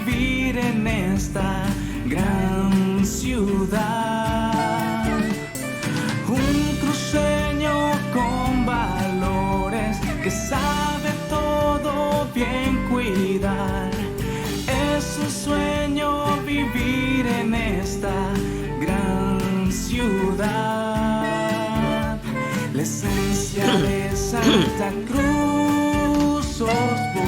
vivir en esta gran ciudad. Un cruceño con valores que sabe todo bien cuidar. Es un sueño vivir en esta gran ciudad. La esencia de Santa Cruz Obispo.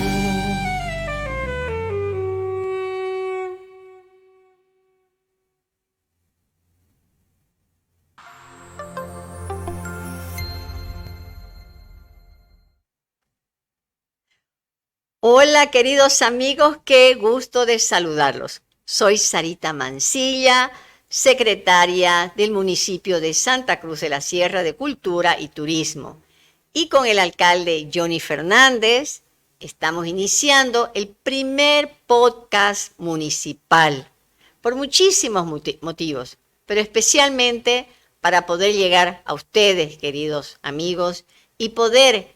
Hola queridos amigos, qué gusto de saludarlos. Soy Sarita Mancilla, secretaria del municipio de Santa Cruz de la Sierra de Cultura y Turismo. Y con el alcalde Johnny Fernández estamos iniciando el primer podcast municipal por muchísimos motivos, pero especialmente para poder llegar a ustedes, queridos amigos, y poder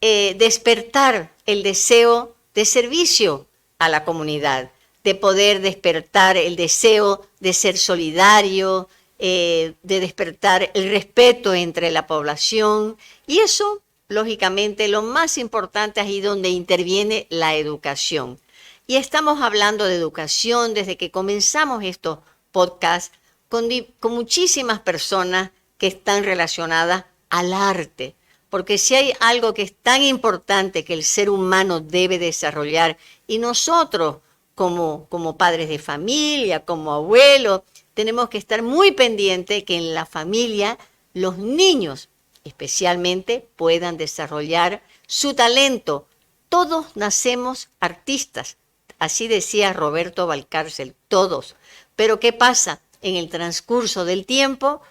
despertar el deseo de servicio a la comunidad, de poder despertar el deseo de ser solidario, de despertar el respeto entre la población. Y eso, lógicamente, lo más importante es ahí donde interviene la educación. Y estamos hablando de educación desde que comenzamos estos podcasts con muchísimas personas que están relacionadas al arte. Porque si hay algo que es tan importante que el ser humano debe desarrollar, y nosotros como padres de familia, como abuelos, tenemos que estar muy pendientes que en la familia los niños especialmente puedan desarrollar su talento. Todos nacemos artistas, así decía Roberto Valcárcel, todos. Pero ¿qué pasa? En el transcurso del tiempo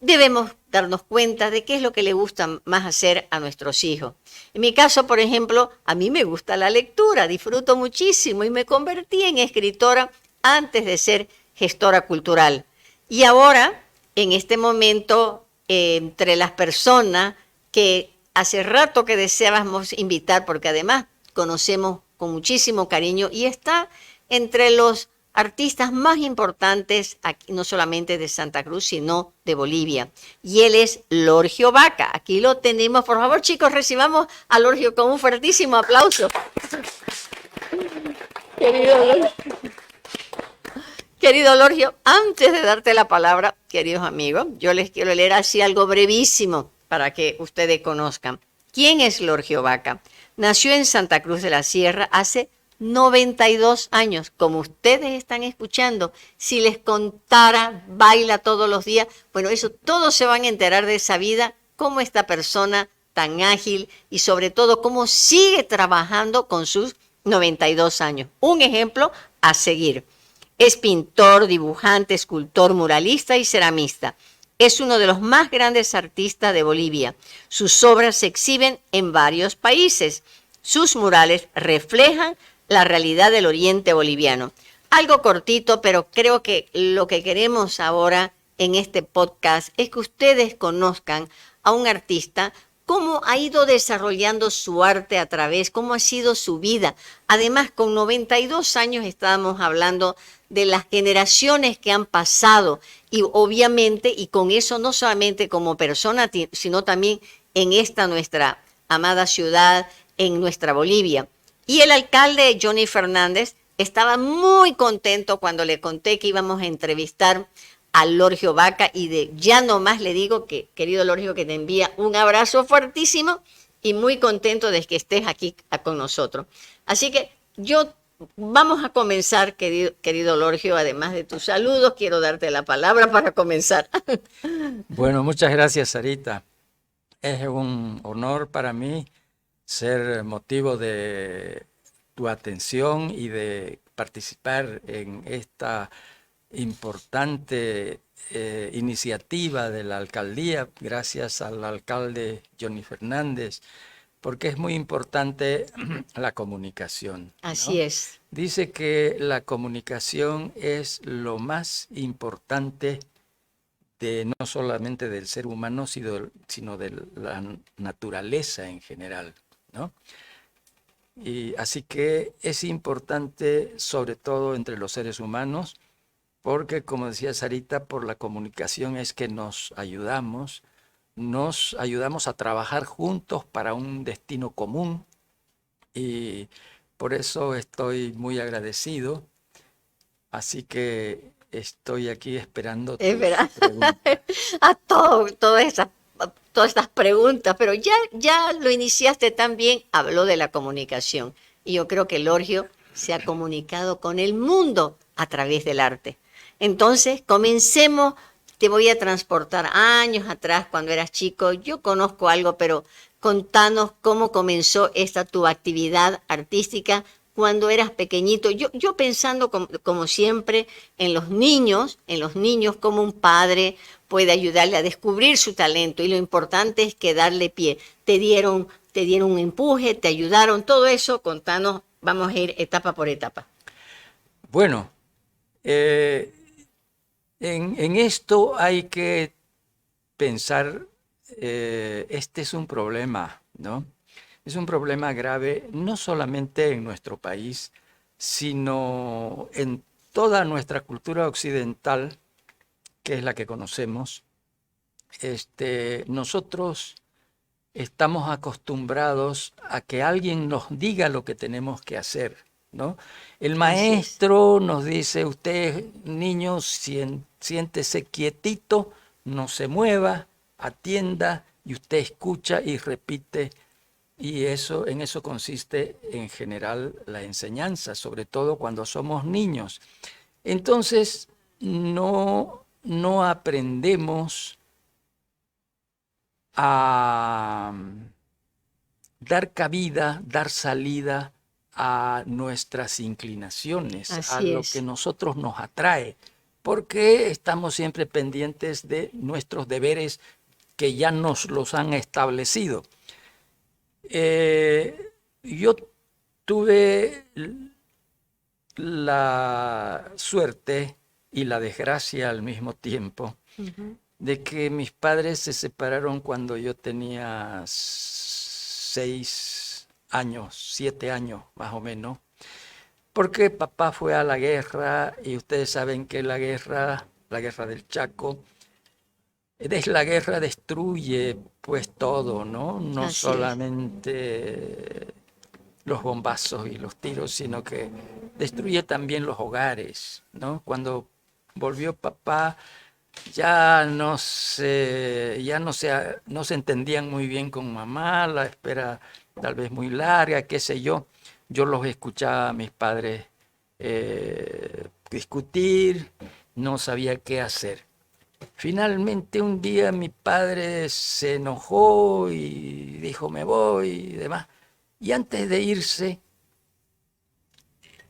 debemos darnos cuenta de qué es lo que le gusta más hacer a nuestros hijos. En mi caso, por ejemplo, a mí me gusta la lectura, disfruto muchísimo y me convertí en escritora antes de ser gestora cultural. Y ahora, en este momento, entre las personas que hace rato que deseábamos invitar, porque además conocemos con muchísimo cariño y está entre los artistas más importantes, aquí, no solamente de Santa Cruz, sino de Bolivia. Y él es Lorgio Vaca. Aquí lo tenemos. Por favor, chicos, recibamos a Lorgio con un fuertísimo aplauso. Querido Lorgio, antes de darte la palabra, queridos amigos, yo les quiero leer así algo brevísimo para que ustedes conozcan. ¿Quién es Lorgio Vaca? Nació en Santa Cruz de la Sierra hace 92 años, como ustedes están escuchando. Si les contara, baila todos los días, bueno, eso todos se van a enterar de esa vida, cómo esta persona tan ágil y sobre todo cómo sigue trabajando con sus 92 años. Un ejemplo a seguir. Es pintor, dibujante, escultor, muralista y ceramista. Es uno de los más grandes artistas de Bolivia. Sus obras se exhiben en varios países. Sus murales reflejan la realidad del oriente boliviano. Algo cortito, pero creo que lo que queremos ahora en este podcast es que ustedes conozcan a un artista, cómo ha ido desarrollando su arte a través, cómo ha sido su vida. Además, con 92 años estábamos hablando de las generaciones que han pasado y obviamente, y con eso no solamente como persona, sino también en esta nuestra amada ciudad, en nuestra Bolivia. Y el alcalde Johnny Fernández estaba muy contento cuando le conté que íbamos a entrevistar a Lorgio Vaca y ya nomás le digo que, querido Lorgio, que te envía un abrazo fuertísimo y muy contento de que estés aquí con nosotros. Así que vamos a comenzar, querido Lorgio, además de tus saludos, quiero darte la palabra para comenzar. Bueno, muchas gracias, Sarita. Es un honor para mí ser motivo de tu atención y de participar en esta importante iniciativa de la alcaldía, gracias al alcalde Johnny Fernández, porque es muy importante la comunicación, ¿no? Así es. Dice que la comunicación es lo más importante no solamente del ser humano, sino de la naturaleza en general, ¿no? Y así que es importante, sobre todo entre los seres humanos, porque como decía Sarita, por la comunicación es que nos ayudamos a trabajar juntos para un destino común y por eso estoy muy agradecido. Así que estoy aquí esperando Es tus verdad. preguntas. A todas estas preguntas, pero ya lo iniciaste tan bien, habló de la comunicación. Y yo creo que Lorgio se ha comunicado con el mundo a través del arte. Entonces, comencemos. Te voy a transportar años atrás, cuando eras chico. Yo conozco algo, pero contanos cómo comenzó esta tu actividad artística cuando eras pequeñito. Yo pensando como siempre en los niños, como un padre puede ayudarle a descubrir su talento y lo importante es que darle pie. Te dieron un empuje, te ayudaron, todo eso, contanos, vamos a ir etapa por etapa. Bueno, eh, en esto hay que pensar, este es un problema, ¿no? Es un problema grave no solamente en nuestro país, sino en toda nuestra cultura occidental, que es la que conocemos. Nosotros estamos acostumbrados a que alguien nos diga lo que tenemos que hacer, ¿no? El Así es. maestro nos dice, usted, niño, siéntese quietito, no se mueva, atienda, y usted escucha y repite. Y eso, en eso consiste en general la enseñanza, sobre todo cuando somos niños. Entonces, no aprendemos a dar cabida, dar salida a nuestras inclinaciones, a Así lo que es. nosotros nos atrae, porque estamos siempre pendientes de nuestros deberes que ya nos los han establecido. Yo tuve la suerte y la desgracia al mismo tiempo Ujú. de que mis padres se separaron cuando yo tenía 6 años, 7 años más o menos, porque papá fue a la guerra y ustedes saben que la guerra del Chaco, la guerra destruye pues todo, ¿no? No Así es. solamente los bombazos y los tiros, sino que destruye también los hogares, ¿no? Cuando volvió papá, no se entendían muy bien con mamá, la espera tal vez muy larga, qué sé yo. Yo los escuchaba a mis padres discutir, no sabía qué hacer. Finalmente un día mi padre se enojó y dijo me voy y demás. Y antes de irse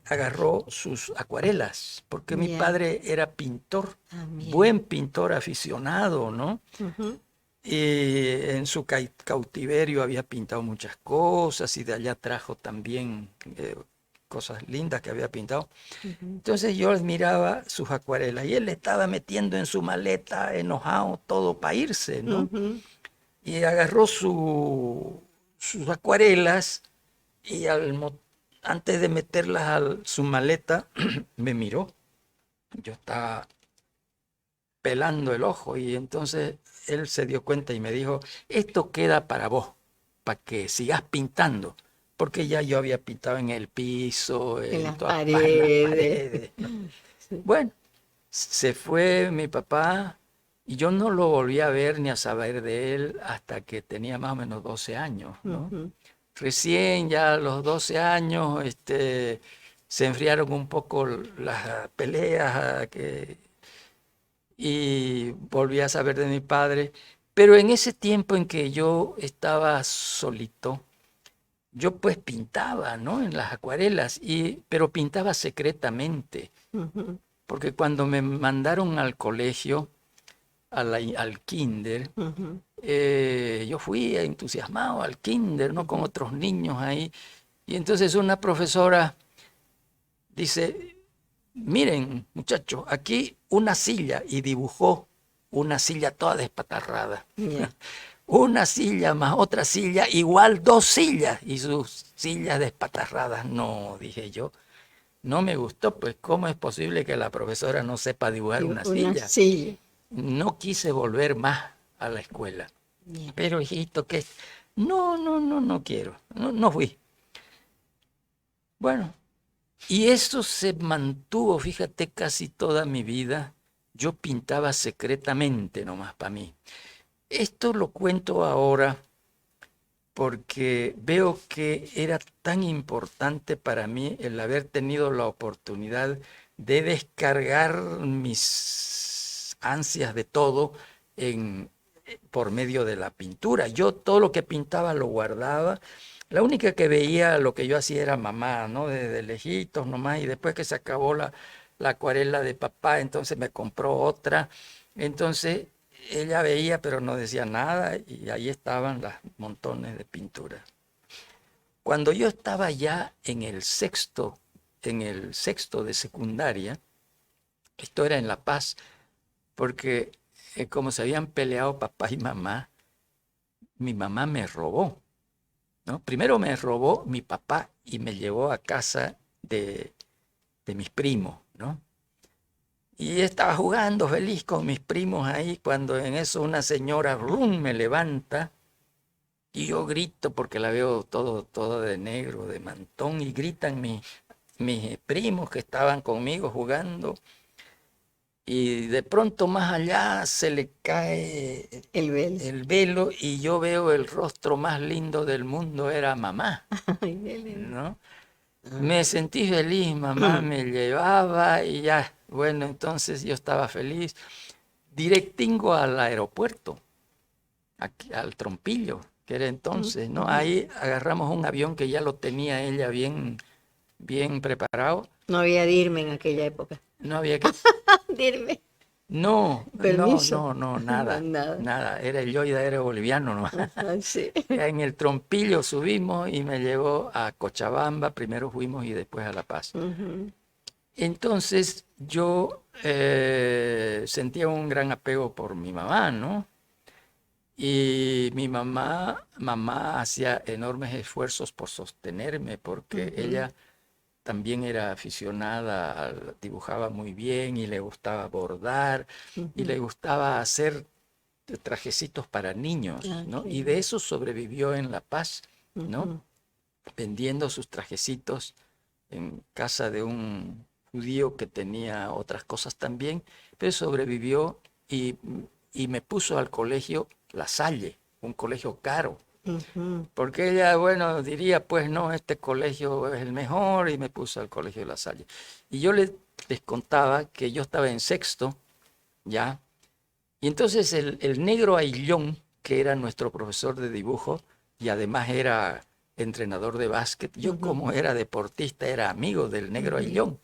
agarró sus acuarelas, porque mi Ya. padre era pintor, También. buen pintor aficionado, ¿no? Ujú, Y en su cautiverio había pintado muchas cosas y de allá trajo también cosas lindas que había pintado. ujú, Entonces yo admiraba sus acuarelas y él le estaba metiendo en su maleta, enojado, todo para irse, ¿no? ujú. Y agarró sus acuarelas y antes de meterlas a su maleta, me miró. Yo estaba pelando el ojo y entonces él se dio cuenta y me dijo, esto queda para vos, para que sigas pintando, porque ya yo había pintado en el piso, En en las todas en las paredes. paredes, ¿no? Sí. Bueno, se fue mi papá y yo no lo volví a ver ni a saber de él hasta que tenía más o menos 12 años, ¿no? Ujú. Recién ya a los 12 años se enfriaron un poco las peleas y volví a saber de mi padre. Pero en ese tiempo en que yo estaba solito, yo pues pintaba, ¿no? En las acuarelas, pero pintaba secretamente, Ujú, porque cuando me mandaron al colegio, al kinder, ujú. yo fui entusiasmado al kinder, ¿no? Con otros niños ahí. Y entonces una profesora dice, miren muchachos, aquí una silla, y dibujó una silla toda despatarrada. Ya. una silla más otra silla, igual 2 sillas, y sus sillas despatarradas. No, dije yo, no me gustó, pues ¿cómo es posible que la profesora no sepa dibujar Y una una silla? silla. No quise volver más a la escuela. Bien. Pero hijito, que no quiero, no fui. Bueno, y eso se mantuvo, fíjate, casi toda mi vida. Yo pintaba secretamente nomás para mí. Esto lo cuento ahora porque veo que era tan importante para mí el haber tenido la oportunidad de descargar mis ansias de todo por medio de la pintura. Yo todo lo que pintaba lo guardaba. La única que veía lo que yo hacía era mamá, ¿no? Desde lejitos nomás, y después que se acabó la acuarela de papá, entonces me compró otra. Entonces ella veía, pero no decía nada, y ahí estaban los montones de pintura. Cuando yo estaba ya en el sexto de secundaria, esto era en La Paz, porque como se habían peleado papá y mamá, mi mamá me robó, ¿no? Primero me robó mi papá y me llevó a casa de mis primos, ¿no? Y estaba jugando feliz con mis primos ahí cuando en eso una señora ¡rum! Me levanta y yo grito porque la veo todo de negro, de mantón, y gritan mis primos que estaban conmigo jugando, y de pronto más allá se le cae El velo. el velo y yo veo el rostro más lindo del mundo, era mamá, Ay, qué lindo. ¿no? Me sentí feliz, mamá me llevaba y ya, bueno, entonces yo estaba feliz. Directingo al aeropuerto, aquí, al Trompillo, que era entonces, ¿no? Ahí agarramos un avión que ya lo tenía ella bien preparado. No había dirme en aquella época. No había que... Dirme. No, Permiso. nada, Nada. nada. Era el Yoida, era boliviano, ¿no? Ah, sí. En el Trompillo subimos y me llevó a Cochabamba, primero fuimos y después a La Paz. Ujú. Entonces yo sentía un gran apego por mi mamá, ¿no? Y mi mamá hacía enormes esfuerzos por sostenerme porque ella también era aficionada, dibujaba muy bien y le gustaba bordar y le gustaba hacer trajecitos para niños, Ah, ¿no? qué Y de eso sobrevivió en La Paz, ¿no? Ujú. Vendiendo sus trajecitos en casa de un judío que tenía otras cosas también, pero sobrevivió y me puso al colegio La Salle, un colegio caro. Ujú. Porque ella, bueno, diría, pues no, este colegio es el mejor, y me puso al colegio de La Salle. Y yo les contaba que yo estaba en sexto, ¿ya? Y entonces el negro Aillón, que era nuestro profesor de dibujo y además era entrenador de básquet, yo como era deportista era amigo del negro Aillón.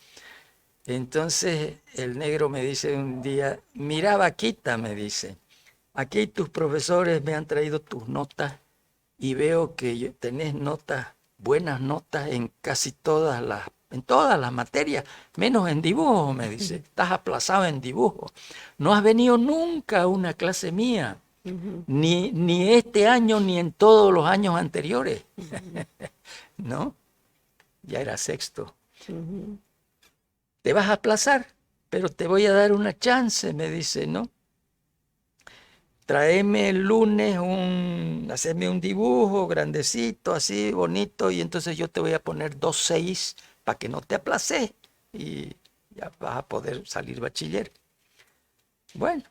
Entonces el negro me dice un día, mira Vaquita, me dice, aquí tus profesores me han traído tus notas y veo que tenés notas, buenas notas en casi en todas las materias, menos en dibujo, me dice. Estás aplazado en dibujo. No has venido nunca a una clase mía, ni este año ni en todos los años anteriores. ¿No? Ya era sexto. Te vas a aplazar, pero te voy a dar una chance, me dice, ¿no? Tráeme el lunes hacerme un dibujo grandecito, así, bonito, y entonces yo te voy a poner 2.6 para que no te aplaces y ya vas a poder salir bachiller. Bueno,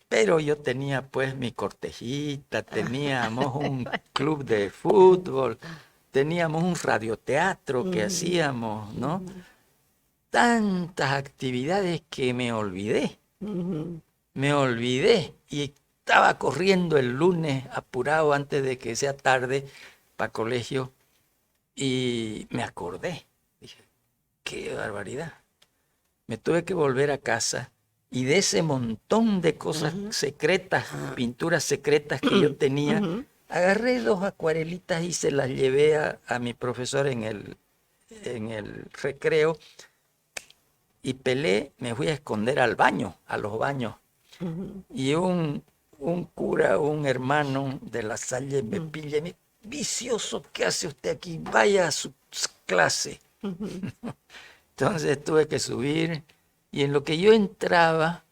pero yo tenía pues mi cortejita, teníamos un club de fútbol, teníamos un radioteatro que hacíamos, ¿no? Tantas actividades que me olvidé. Me olvidé y estaba corriendo el lunes apurado antes de que sea tarde para colegio y me acordé. Dije, qué barbaridad. Me tuve que volver a casa y de ese montón de cosas secretas, pinturas secretas que yo tenía, agarré 2 acuarelitas y se las llevé a mi profesor en el recreo y pelé, me fui a esconder al baño, a los baños. Y un un cura o un hermano de La Salle me pilla y me dice, vicioso, ¿qué hace usted aquí? Vaya a su clase. Entonces tuve que subir y en lo que yo entraba,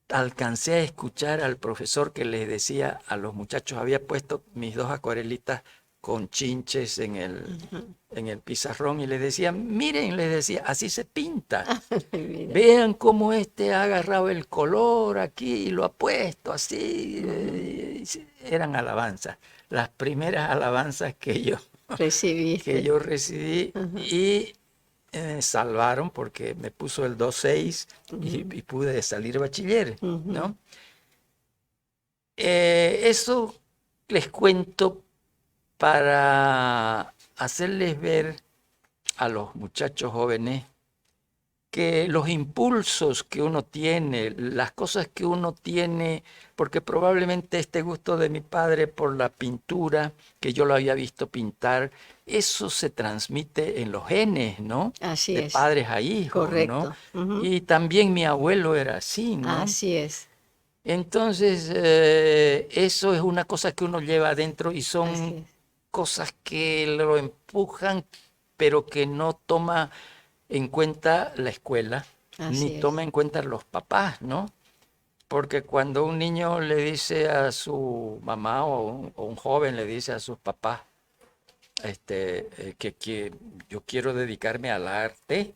alcancé a escuchar al profesor que les decía a los muchachos, había puesto mis 2 acuarelitas con chinches en el pizarrón y les decía, miren, les decía, así se pinta. Mira. Vean cómo este ha agarrado el color aquí y lo ha puesto así. Eran alabanzas, las primeras alabanzas que yo Recibiste. recibí y me salvaron porque me puso el 2.6 y pude salir bachiller, ¿no? Eso les cuento para hacerles ver a los muchachos jóvenes que los impulsos que uno tiene, las cosas que uno tiene, porque probablemente este gusto de mi padre por la pintura, que yo lo había visto pintar, eso se transmite en los genes, ¿no? Así De es. padres a hijos, Correcto. ¿no? Y también mi abuelo era así, ¿no? Así es. Entonces, eso es una cosa que uno lleva adentro y Así son es. cosas que lo empujan, pero que no toma en cuenta la escuela, ni Así es. toma en cuenta los papás, ¿no? Porque cuando un niño le dice a su mamá o un joven le dice a sus papás que yo quiero dedicarme al arte,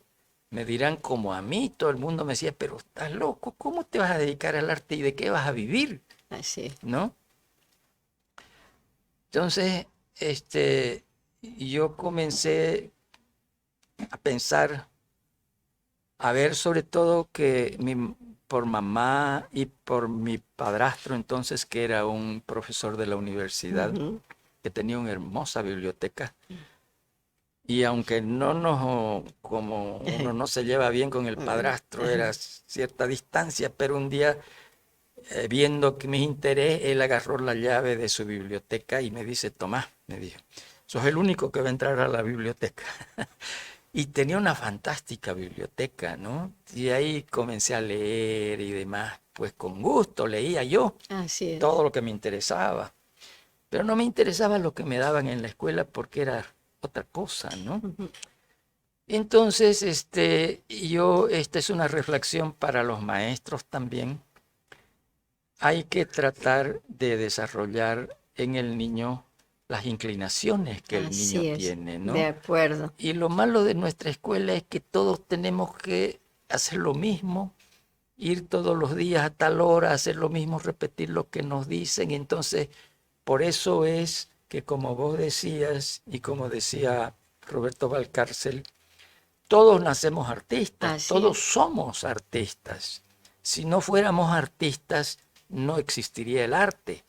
me dirán como a mí, todo el mundo me decía, pero estás loco, ¿cómo te vas a dedicar al arte y de qué vas a vivir? Así es. ¿No? Entonces, yo comencé a pensar, a ver sobre todo que por mamá y por mi padrastro entonces, que era un profesor de la universidad, que tenía una hermosa biblioteca, y aunque como uno no se lleva bien con el padrastro, era cierta distancia, pero un día, viendo que mi interés, él agarró la llave de su biblioteca y me dice, Tomás, me dijo, sos el único que va a entrar a la biblioteca. Y tenía una fantástica biblioteca, ¿no? Y ahí comencé a leer y demás, pues con gusto leía yo Así es. todo lo que me interesaba. Pero no me interesaba lo que me daban en la escuela porque era otra cosa, ¿no? Entonces, esta es una reflexión para los maestros también. Hay que tratar de desarrollar en el niño las inclinaciones que el niño Así es. tiene, ¿no? De acuerdo. Y lo malo de nuestra escuela es que todos tenemos que hacer lo mismo, ir todos los días a tal hora, hacer lo mismo, repetir lo que nos dicen. Entonces, por eso es que, como vos decías y como decía Roberto Valcárcel, todos nacemos artistas, Así todos es. somos artistas. Si no fuéramos artistas, no existiría el arte.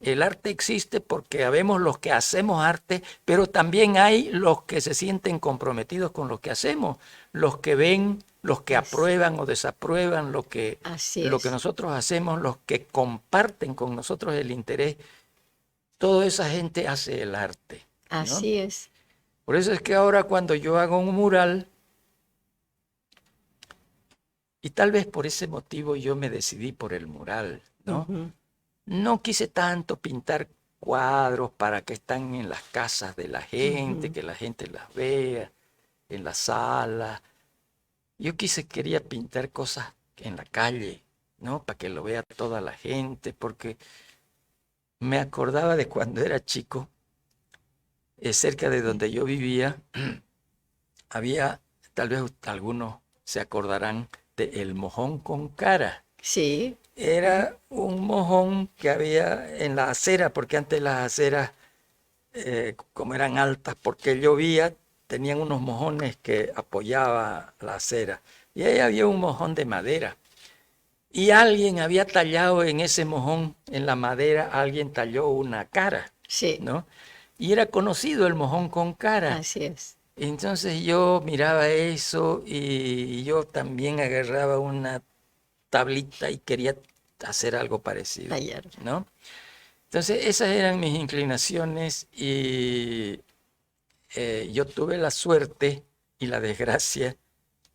El arte existe porque habemos los que hacemos arte, pero también hay los que se sienten comprometidos con lo que hacemos, los que ven, los que aprueban o desaprueban Así lo que es. nosotros hacemos, los que comparten con nosotros el interés. Toda esa gente hace el arte, ¿no? Así es. Por eso es que ahora cuando yo hago un mural, y tal vez por ese motivo yo me decidí por el mural, ¿no? No quise tanto pintar cuadros para que están en las casas de la gente, que la gente las vea, en la sala. Yo quería pintar cosas en la calle, ¿no? Para que lo vea toda la gente, porque me acordaba de cuando era chico, cerca de donde yo vivía, había, tal vez algunos se acordarán, de El Mojón con Cara. Sí. Era un mojón que había en la acera, porque antes las aceras, como eran altas, porque llovía, tenían unos mojones que apoyaba la acera. Y ahí había un mojón de madera. Y alguien había tallado en ese mojón, en la madera, alguien talló una cara, Sí. ¿no? Y era conocido el mojón con cara. Así es. Entonces yo miraba eso y yo también agarraba una tablita y quería hacer algo parecido, Tallar. ¿no? Entonces esas eran mis inclinaciones y yo tuve la suerte y la desgracia,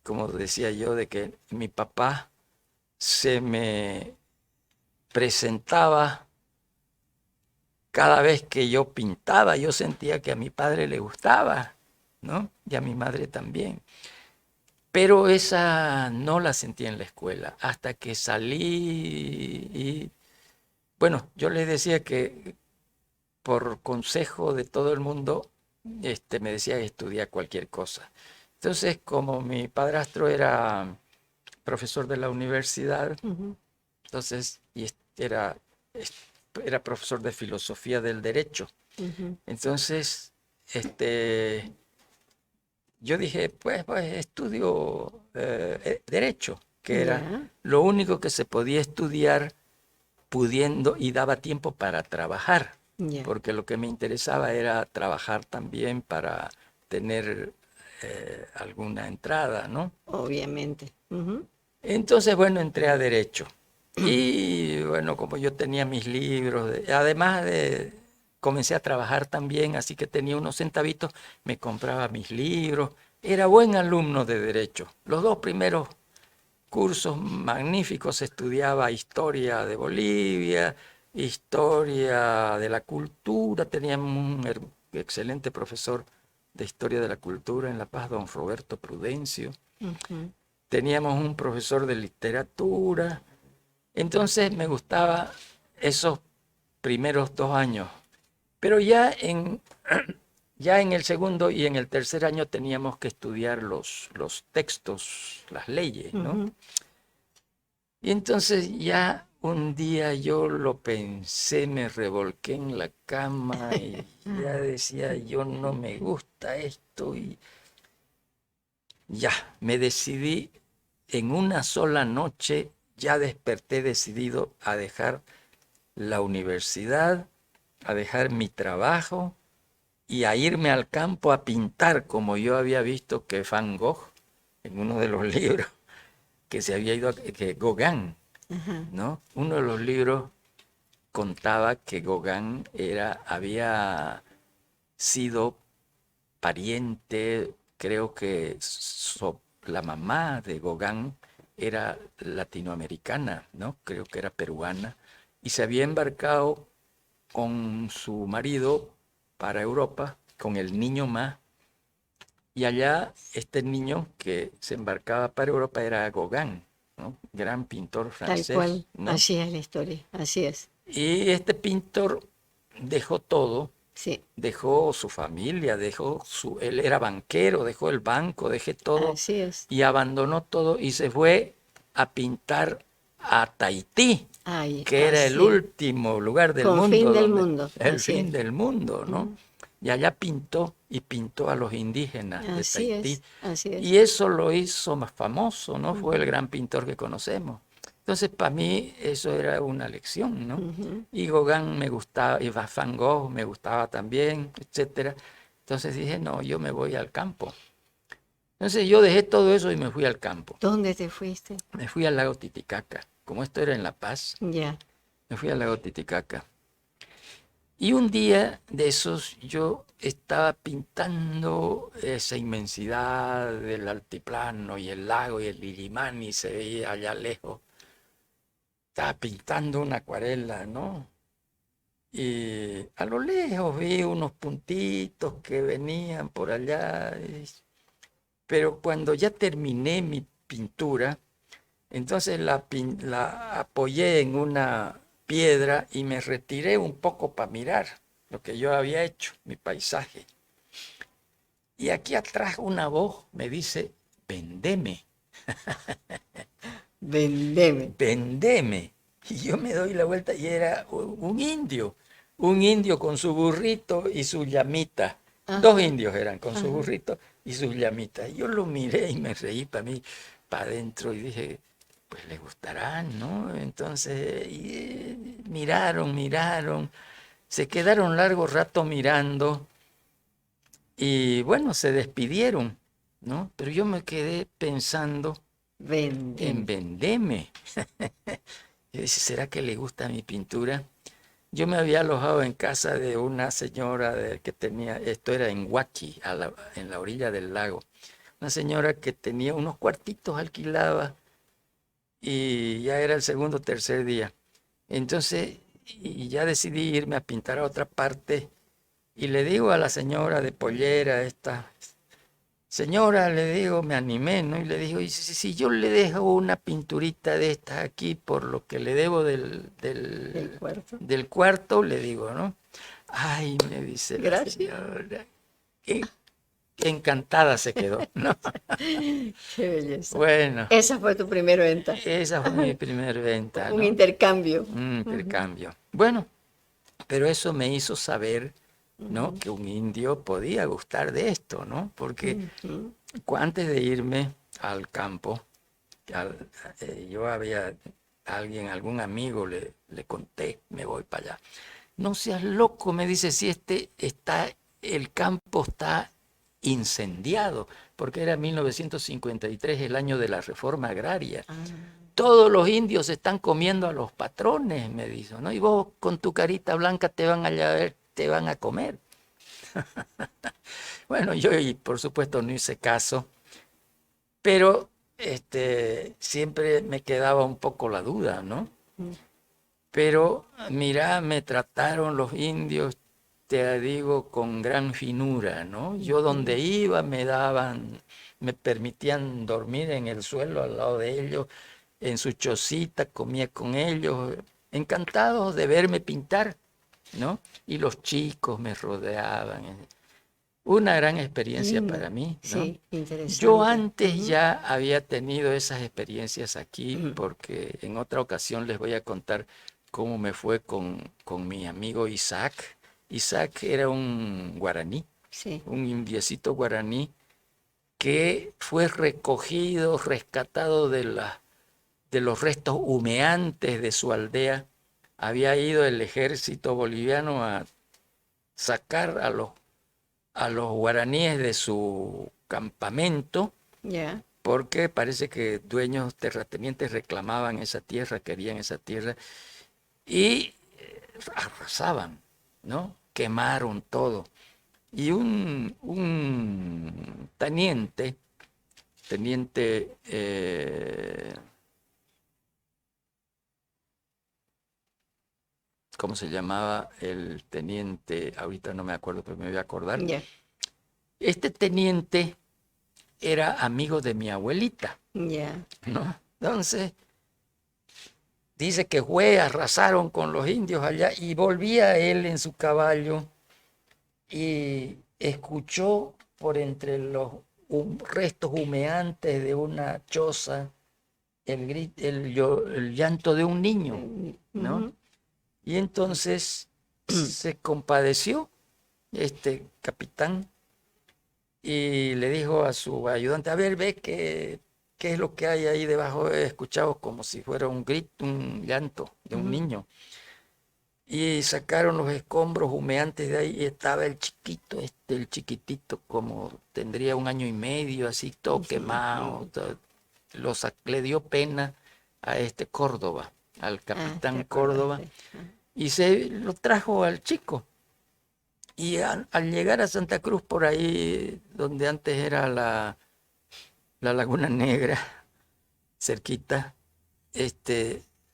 como decía yo, de que mi papá se me presentaba cada vez que yo pintaba, yo sentía que a mi padre le gustaba, ¿no? Y a mi madre también. Pero esa no la sentí en la escuela, hasta que salí y, bueno, yo les decía que por consejo de todo el mundo, me decía que estudiar cualquier cosa. Entonces, como mi padrastro era profesor de la universidad, Ujú. entonces, era profesor de filosofía del derecho. Ujú. Entonces, yo dije, pues estudio derecho, que era Ya, lo único que se podía estudiar pudiendo y daba tiempo para trabajar, ya, porque lo que me interesaba era trabajar también para tener alguna entrada, ¿no? obviamente. Ujú. Entonces, bueno, entré a derecho. Y bueno, como yo tenía mis libros, además de, comencé a trabajar también, así que tenía unos centavitos, me compraba mis libros. Era buen alumno de derecho. Los 2 primeros cursos magníficos, estudiaba historia de Bolivia, historia de la cultura, teníamos un excelente profesor de historia de la cultura en La Paz, don Roberto Prudencio. Ujú. Teníamos un profesor de literatura. Entonces me gustaba esos primeros 2 años. Pero ya en el segundo y en el tercer año teníamos que estudiar los textos, las leyes, ¿no? Ujú. Y entonces ya un día yo lo pensé, me revolqué en la cama y ya decía, yo no me gusta esto y ya, me decidí en una sola noche, ya desperté decidido a dejar la universidad, a dejar mi trabajo y a irme al campo a pintar, como yo había visto que Van Gogh, en uno de los libros, que se había ido, que Gauguin, Ajá. ¿no? Uno de los libros contaba que Gauguin había sido pariente, creo que la mamá de Gauguin era latinoamericana, ¿no? Creo que era peruana, y se había embarcado con su marido para Europa, con el niño más, y allá este niño que se embarcaba para Europa era Gauguin, ¿no? Gran pintor Tal francés, cual, ¿no? así es la historia, así es. Y este pintor dejó todo, Sí, dejó su familia, él era banquero, dejó el banco, dejé todo así es. y abandonó todo y se fue a pintar a Tahití, Ay, que era el así es. último lugar del Con fin mundo, del donde mundo, el así fin es. del mundo, ¿no? Ujú. Y allá pintó y pintó a los indígenas de Así Tahití. es, así es. Y eso lo hizo más famoso, ¿no? Fue el Ujú. gran pintor que conocemos. Entonces, para mí eso era una lección, ¿no? Ujú. Y Gauguin me gustaba, y Van Gogh me gustaba también, etcétera. Entonces dije, no, yo me voy al campo. Entonces yo dejé todo eso y me fui al campo. ¿Dónde te fuiste? Me fui al lago Titicaca. Como esto era en La Paz, Ya. me fui al lago Titicaca. Y un día de esos yo estaba pintando esa inmensidad del altiplano y el lago y el Illimani se veía allá lejos. Estaba pintando una acuarela, ¿no? Y a lo lejos vi unos puntitos que venían por allá. Pero cuando ya terminé mi pintura, entonces la apoyé en una piedra y me retiré un poco para mirar lo que yo había hecho, mi paisaje. Y aquí atrás una voz me dice, vendeme, Vendeme. vendeme. Y yo me doy la vuelta y era un indio con su burrito y su llamita. Dos Ajá, indios eran con su ajá. burrito y sus llamitas. Y yo lo miré y me reí para mí, para adentro y dije, pues le gustarán, ¿no? Entonces, miraron, se quedaron largo rato mirando y bueno, se despidieron, ¿no? Pero yo me quedé pensando en Vendeme. venderme. Yo dije, ¿será que le gusta mi pintura? Yo me había alojado en casa de una señora que tenía, esto era en Huachi, en la orilla del lago, una señora que tenía unos cuartitos alquilados y ya era el segundo o tercer día. Entonces, y ya decidí irme a pintar a otra parte y le digo a la señora de pollera, esta señora, le digo, me animé, ¿no? Y le digo, y si yo le dejo una pinturita de estas aquí por lo que le debo ¿El cuarto? del cuarto, le digo, ¿no? Ay, me dice la Gracias. señora, qué encantada se quedó, ¿no? Qué belleza. Bueno, Esa fue tu primera venta. esa fue mi primer venta, Un ¿no? intercambio. Un intercambio. Bueno, pero eso me hizo saber, ¿no? Que un indio podía gustar de esto, ¿no? Porque antes de irme al campo, yo había algún amigo le conté, me voy para allá. No seas loco, me dice, si el campo está incendiado, porque era 1953, el año de la reforma agraria. Todos los indios se están comiendo a los patrones, me dijo, ¿no? Y vos con tu carita blanca te van a comer. Bueno, yo por supuesto no hice caso, pero siempre me quedaba un poco la duda, ¿no? Pero mira, me trataron los indios, te digo, con gran finura, ¿no? Yo donde iba me permitían dormir en el suelo al lado de ellos, en su chocita, comía con ellos, encantados de verme pintar, ¿no? Y los chicos me rodeaban. Una gran experiencia Lindo. para mí, ¿no? Sí, interesante. Yo antes ya había tenido esas experiencias aquí, porque en otra ocasión les voy a contar cómo me fue con mi amigo Isaac. Isaac era un guaraní, Sí. un indiecito guaraní que fue recogido, rescatado de los restos humeantes de su aldea. Había ido el ejército boliviano a sacar a los guaraníes de su campamento, Ya. porque parece que dueños terratenientes reclamaban esa tierra, querían esa tierra, y arrasaban, ¿no? Quemaron todo. Y un teniente, ¿cómo se llamaba el teniente? Ahorita no me acuerdo, pero me voy a acordar. Ya. Este teniente era amigo de mi abuelita, Ya. ¿no? Entonces, dice que arrasaron con los indios allá y volvía él en su caballo y escuchó por entre los restos humeantes de una choza el llanto de un niño, ¿no? Ujú. Y entonces se compadeció este capitán y le dijo a su ayudante, a ver, ve qué es lo que hay ahí debajo. He escuchado como si fuera un grito, un llanto de un niño. Y sacaron los escombros humeantes de ahí y estaba el chiquitito, como tendría 1 año y medio, así todo quemado. Le dio pena a Córdoba, al capitán te Córdoba, acordaste. y se lo trajo al chico. Y al llegar a Santa Cruz, por ahí donde antes era la Laguna Negra, cerquita,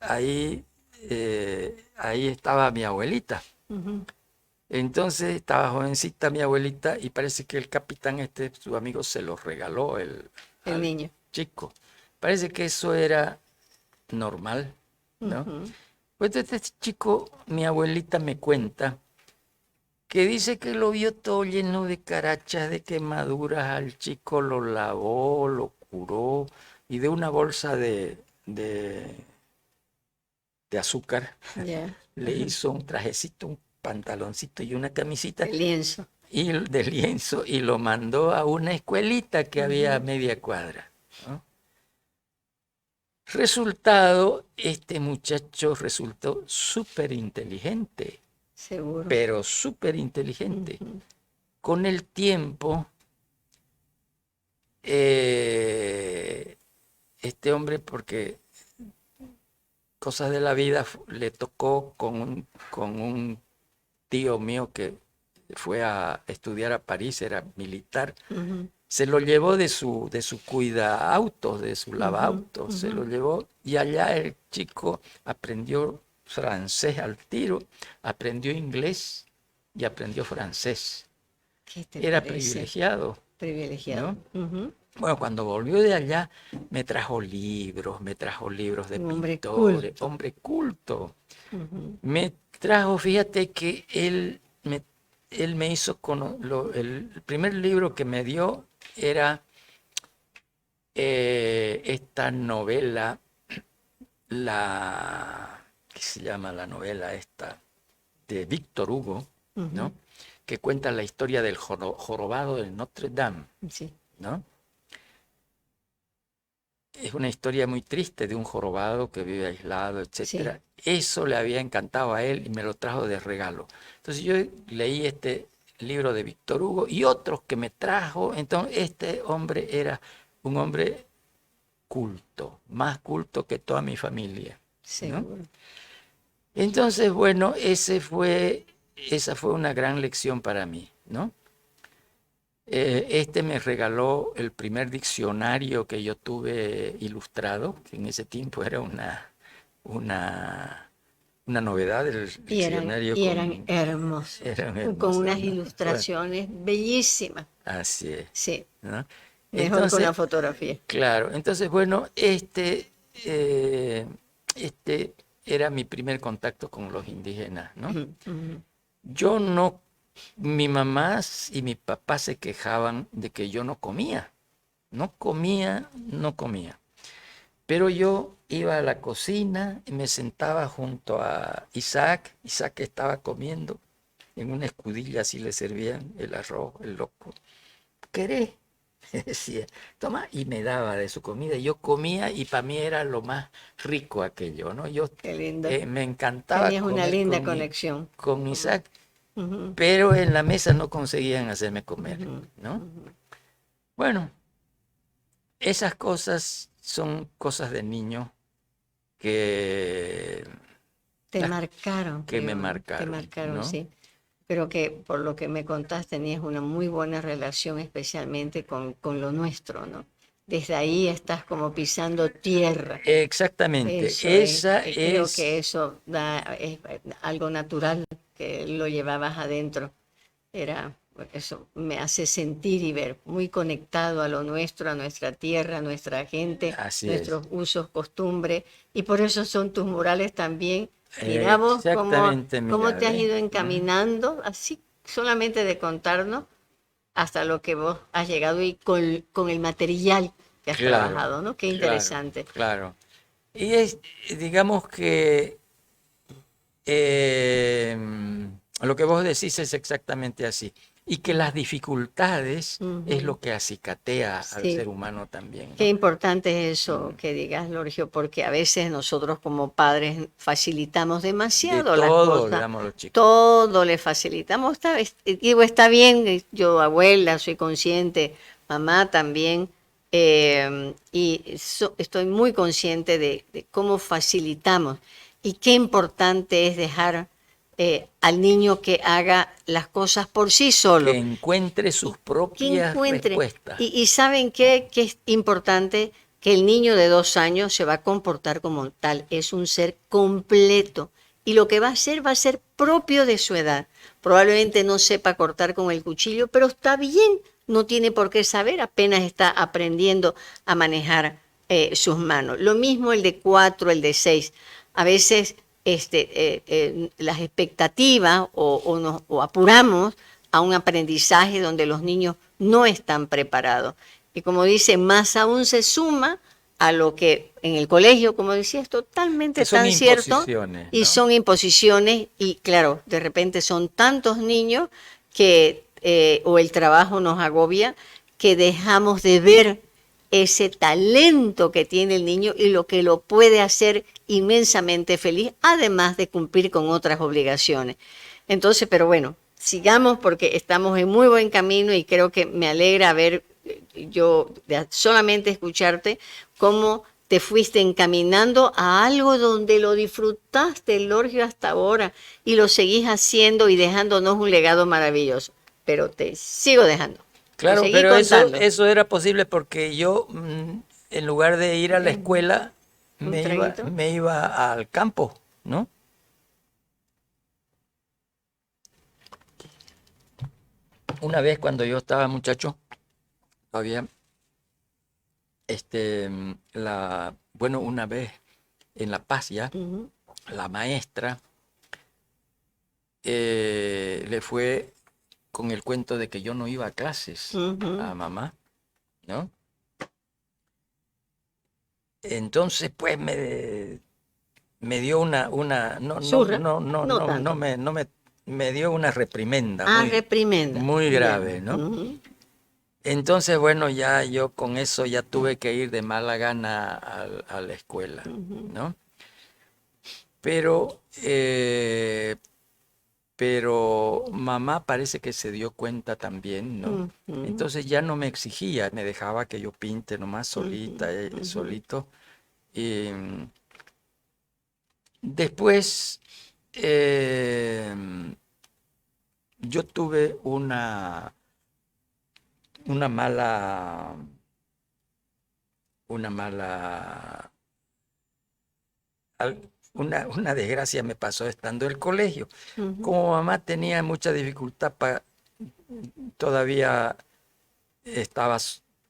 ahí estaba mi abuelita. Ujú. Entonces estaba jovencita mi abuelita y parece que el capitán, su amigo, se lo regaló El al niño. chico. Parece que eso era normal, ¿no? Ujú. Pues este chico, mi abuelita me cuenta que dice que lo vio todo lleno de carachas, de quemaduras, al chico lo lavó, lo curó y de una bolsa de azúcar Ya. le hizo un trajecito, un pantaloncito y una camisita El lienzo. y de lienzo y lo mandó a una escuelita que había a media cuadra, ¿no? Resultado, este muchacho resultó súper inteligente, Seguro. pero súper inteligente. Con el tiempo, este hombre, porque cosas de la vida, le tocó con un tío mío que fue a estudiar a París, era militar. Ujú. Se lo llevó de su cuida autos, de su lava autos, se lo llevó y allá el chico aprendió francés al tiro, aprendió inglés y aprendió francés. ¿Qué te Era parece? privilegiado, Privilegiado. ¿no? Ujú. Bueno, cuando volvió de allá, me trajo libros de Un hombre pintores, culto. hombre culto. Ujú. Me trajo, fíjate que él me hizo, el primer libro que me dio era esta novela, ¿qué se llama la novela esta? De Víctor Hugo, ¿no? Ujú. Que cuenta la historia del jorobado de Notre Dame, Sí, ¿no? Es una historia muy triste de un jorobado que vive aislado, sí. etcétera. Eso le había encantado a él y me lo trajo de regalo. Entonces yo leí este libro de Víctor Hugo y otros que me trajo. Entonces este hombre era un hombre culto, más culto que toda mi familia, ¿no? Seguro. Entonces, bueno, esa fue una gran lección para mí, ¿no? Este me regaló el primer diccionario que yo tuve ilustrado, que en ese tiempo era una, una novedad, el diccionario Eran hermosos, eran con hermosas, unas ¿no? Bueno, ilustraciones bellísimas. así es, Sí, ¿no? mejor que una Entonces, fotografía. claro, entonces, bueno, este era mi primer contacto con los indígenas, ¿no? Ujú, ujú. Yo no, mi mamá y mi papá se quejaban de que yo no comía, no comía. Pero yo iba a la cocina y me sentaba junto a Isaac. Isaac estaba comiendo en una escudilla, así le servían el arroz, el loco. ¿Querés? Decía, toma, y me daba de su comida. Yo comía y para mí era lo más rico aquello, ¿no? Yo Qué lindo. me encantaba Tenías una comer linda conexión. con Isaac, Ujú, pero en la mesa no conseguían hacerme comer, ujú, ¿no? ujú. Bueno, esas cosas son cosas de niño que, Te las marcaron, que me creo, ¿no? Te marcaron, marcaron, ¿no? sí. Pero que por lo que me contás tenías una muy buena relación, especialmente con lo nuestro, ¿no? Desde ahí estás como pisando tierra. Exactamente, Eso es, esa creo que es, eso es algo natural que lo llevabas adentro. Eso me hace sentir y ver muy conectado a lo nuestro, a nuestra tierra, a nuestra gente, así es, nuestros usos, costumbres, y por eso son tus murales también. Mirá vos exactamente, cómo mira, te has ¿ves? ido Ujú. encaminando, así solamente de contarnos hasta lo que vos has llegado y con el material que has Claro, trabajado, ¿no? Qué claro, interesante. claro. Y digamos que eh, lo que vos decís es exactamente así. Y que las dificultades es Ujú. lo que acicatea al Sí. ser humano también, Qué ¿no? importante es eso Mm. que digas, Lorgio, porque a veces nosotros como padres facilitamos De demasiado las todo le cosas, damos a los chicos. todo le facilitamos. Digo, está bien, yo abuela, soy consciente, mamá también, estoy muy consciente de cómo facilitamos y qué importante es dejar al niño que haga las cosas por sí Que solo encuentre y sus que propias encuentre. respuestas. Y ¿saben qué? Que es importante que el niño de 2 años se va a comportar como tal. Es un ser completo. Y lo que va a ser propio de su edad. Probablemente no sepa cortar con el cuchillo, pero está bien. No tiene por qué saber, apenas está aprendiendo a manejar sus manos. Lo mismo el de 4, el de 6. A veces las expectativas o apuramos a un aprendizaje donde los niños no están preparados. Y como dice, más aún se suma a lo que en el colegio, como decía, es totalmente Que son tan cierto imposiciones, y ¿no? son imposiciones y claro, de repente son tantos niños que o el trabajo nos agobia que dejamos de ver ese talento que tiene el niño y lo que lo puede hacer inmensamente feliz, además de cumplir con otras obligaciones. Entonces, pero bueno, sigamos porque estamos en muy buen camino y creo que me alegra ver yo solamente escucharte cómo te fuiste encaminando a algo donde lo disfrutaste, Lorgio, hasta ahora y lo seguís haciendo y dejándonos un legado maravilloso. Pero te sigo dejando. Me Claro, seguí pero contando. eso era posible porque yo, en lugar de ir a la Eh, escuela, un traguito. me iba al campo, ¿no? Una vez cuando yo estaba muchacho, todavía, bueno, una vez en La Paz ya, Ujú, la maestra le fue con el cuento de que yo no iba a clases ujú. a mamá, ¿no? Entonces, pues me dio Zurra, no tanto. me dio una reprimenda Ah, reprimenda. muy Ya. grave, ¿no? Ujú, Entonces, bueno, ya yo con eso ya tuve que ir de mala gana a la escuela, ujú, ¿no? Pero, pero mamá parece que se dio cuenta también, ¿no? ujú, Entonces ya no me exigía, me dejaba que yo pinte nomás ujú, solita, ujú, solito. Y después eh, yo tuve una mala, una mala, una desgracia me pasó estando en el colegio. ujú, Como mamá tenía mucha dificultad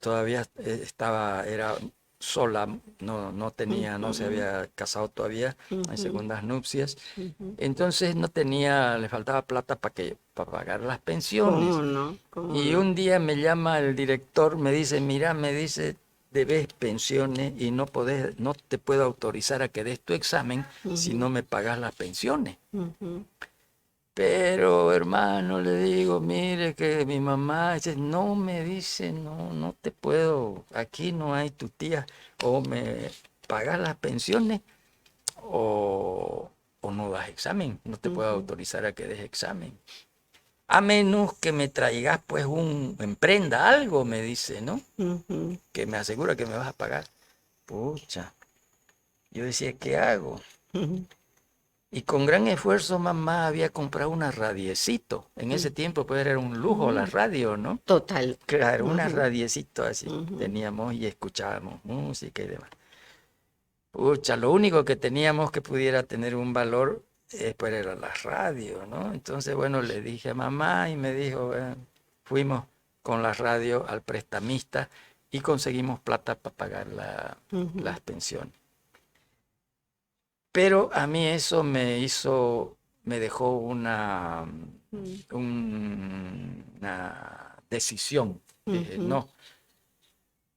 todavía estaba, era sola, no se ujú, había casado todavía en ujú, segundas nupcias. ujú. Entonces le faltaba plata para pagar las ¿Cómo pensiones. no? ¿Cómo Y no? un día me llama el director, me dice, mira, me dice, debes pensiones y no te puedo autorizar a que des tu examen si Ujú, no me pagas las pensiones. ujú, Pero hermano, le digo, mire que mi mamá dice, no me dice, no, no te puedo, aquí no hay tu tía, o me pagas las pensiones o no das examen, no te puedo ujú, autorizar a que des examen. A menos que me traigas pues emprenda algo, me dice, ¿no? ujú, Que me asegura que me vas a pagar. Pucha, yo decía, ¿qué hago? ujú, Y con gran esfuerzo mamá había comprado una radiecito. En ese tiempo pues era un lujo la ujú. radio, ¿no? Total. Claro, una Ujú, radiecito así ujú, teníamos y escuchábamos música y demás. Pucha, lo único que teníamos que pudiera tener un valor pues era la radio, ¿no? Entonces, bueno, le dije a mamá y me dijo, fuimos con la radio al prestamista y conseguimos plata para pagar ujú, las pensiones. Pero a mí eso me dejó una decisión. Dije, ujú, no,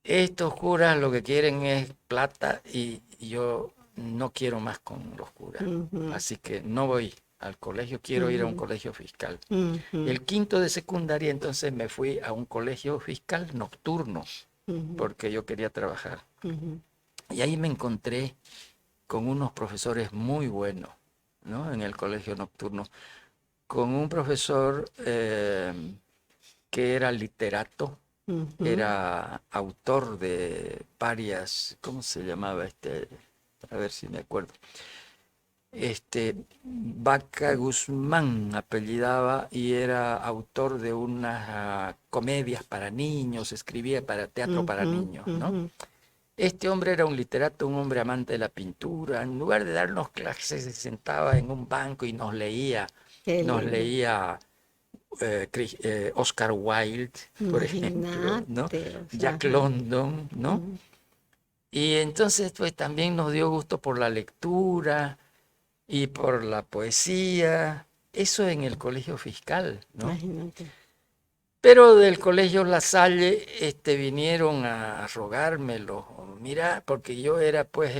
estos curas lo que quieren es plata y yo no quiero más con los curas. ujú, Así que no voy al colegio, quiero ir a un ujú, colegio fiscal. ujú, El quinto de secundaria entonces me fui a un colegio fiscal nocturno ujú, porque yo quería trabajar. ujú, Y ahí me encontré con unos profesores muy buenos, ¿no? En el colegio nocturno, con un profesor que era literato, ujú. era autor de varias, ¿cómo se llamaba este? A ver si me acuerdo. Vaca Guzmán apellidaba y era autor de unas comedias para niños, escribía para teatro para Ujú, niños, ¿no? ujú. Este hombre era un literato, un hombre amante de la pintura. En lugar de darnos clases, se sentaba en un banco y Qué nos lindo. leía Oscar Wilde, por ejemplo, ¿no? Imagínate, o sea, Jack ajá. London, ¿no? Ujú, Y entonces, pues también nos dio gusto por la lectura y por la poesía. Eso en el colegio fiscal, ¿no? imagínate. Pero del colegio La Salle, vinieron a rogármelo. Mira, porque yo era, pues,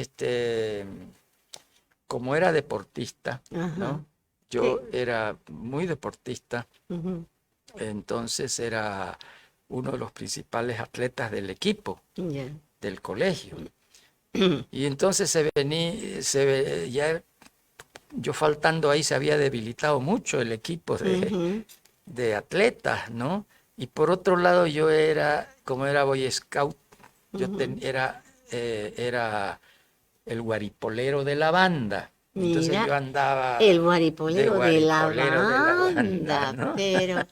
como era deportista, Ajá. ¿no? Yo Sí. era muy deportista, Ujú, entonces era uno de los principales atletas del equipo ya. del colegio. Y entonces ya yo faltando ahí se había debilitado mucho el equipo Ujú, de atletas, ¿no? Y por otro lado como era Boy Scout, ujú, era el guaripolero de la banda. Entonces Mira, yo andaba el de guaripolero de la guaripolero de la banda, banda, ¿no? pero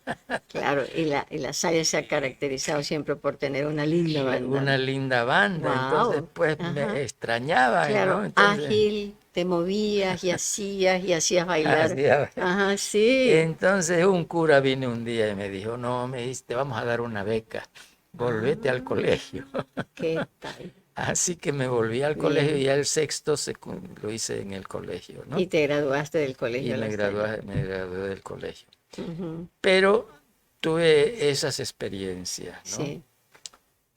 claro, y la Salle se ha caracterizado siempre por tener una linda banda, Una ¿no? linda banda, entonces Wow, pues me ajá, extrañaba, ¿no? claro, Entonces ágil, te movías y hacías bailar. hacía- Ajá, sí. entonces un cura vino un día y me dijo, no, me dice, te vamos a dar una beca, volvete al Ah, colegio. ¿qué tal? Así que me volví al colegio y Bien. ya el sexto lo hice en el colegio, ¿no? Y te graduaste del Y colegio La Salle. me gradué del colegio. Ujú, Pero tuve esas experiencias, ¿no? sí,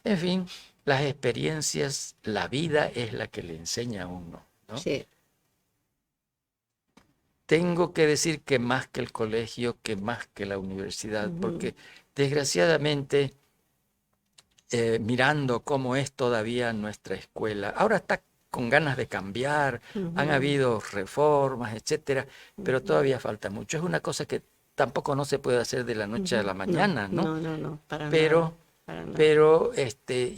En fin, las experiencias, la vida es la que le enseña a uno, ¿no? sí. Tengo que decir que más que el colegio, que más que la universidad, Ujú, porque desgraciadamente, mirando cómo es todavía nuestra escuela, ahora está con ganas de cambiar, han ujú, habido reformas, etcétera, pero ujú, todavía falta mucho. Es una cosa que tampoco no se puede hacer de la noche a ujú. la No, mañana, ¿no? no, no, no, para nada, Pero para nada. Pero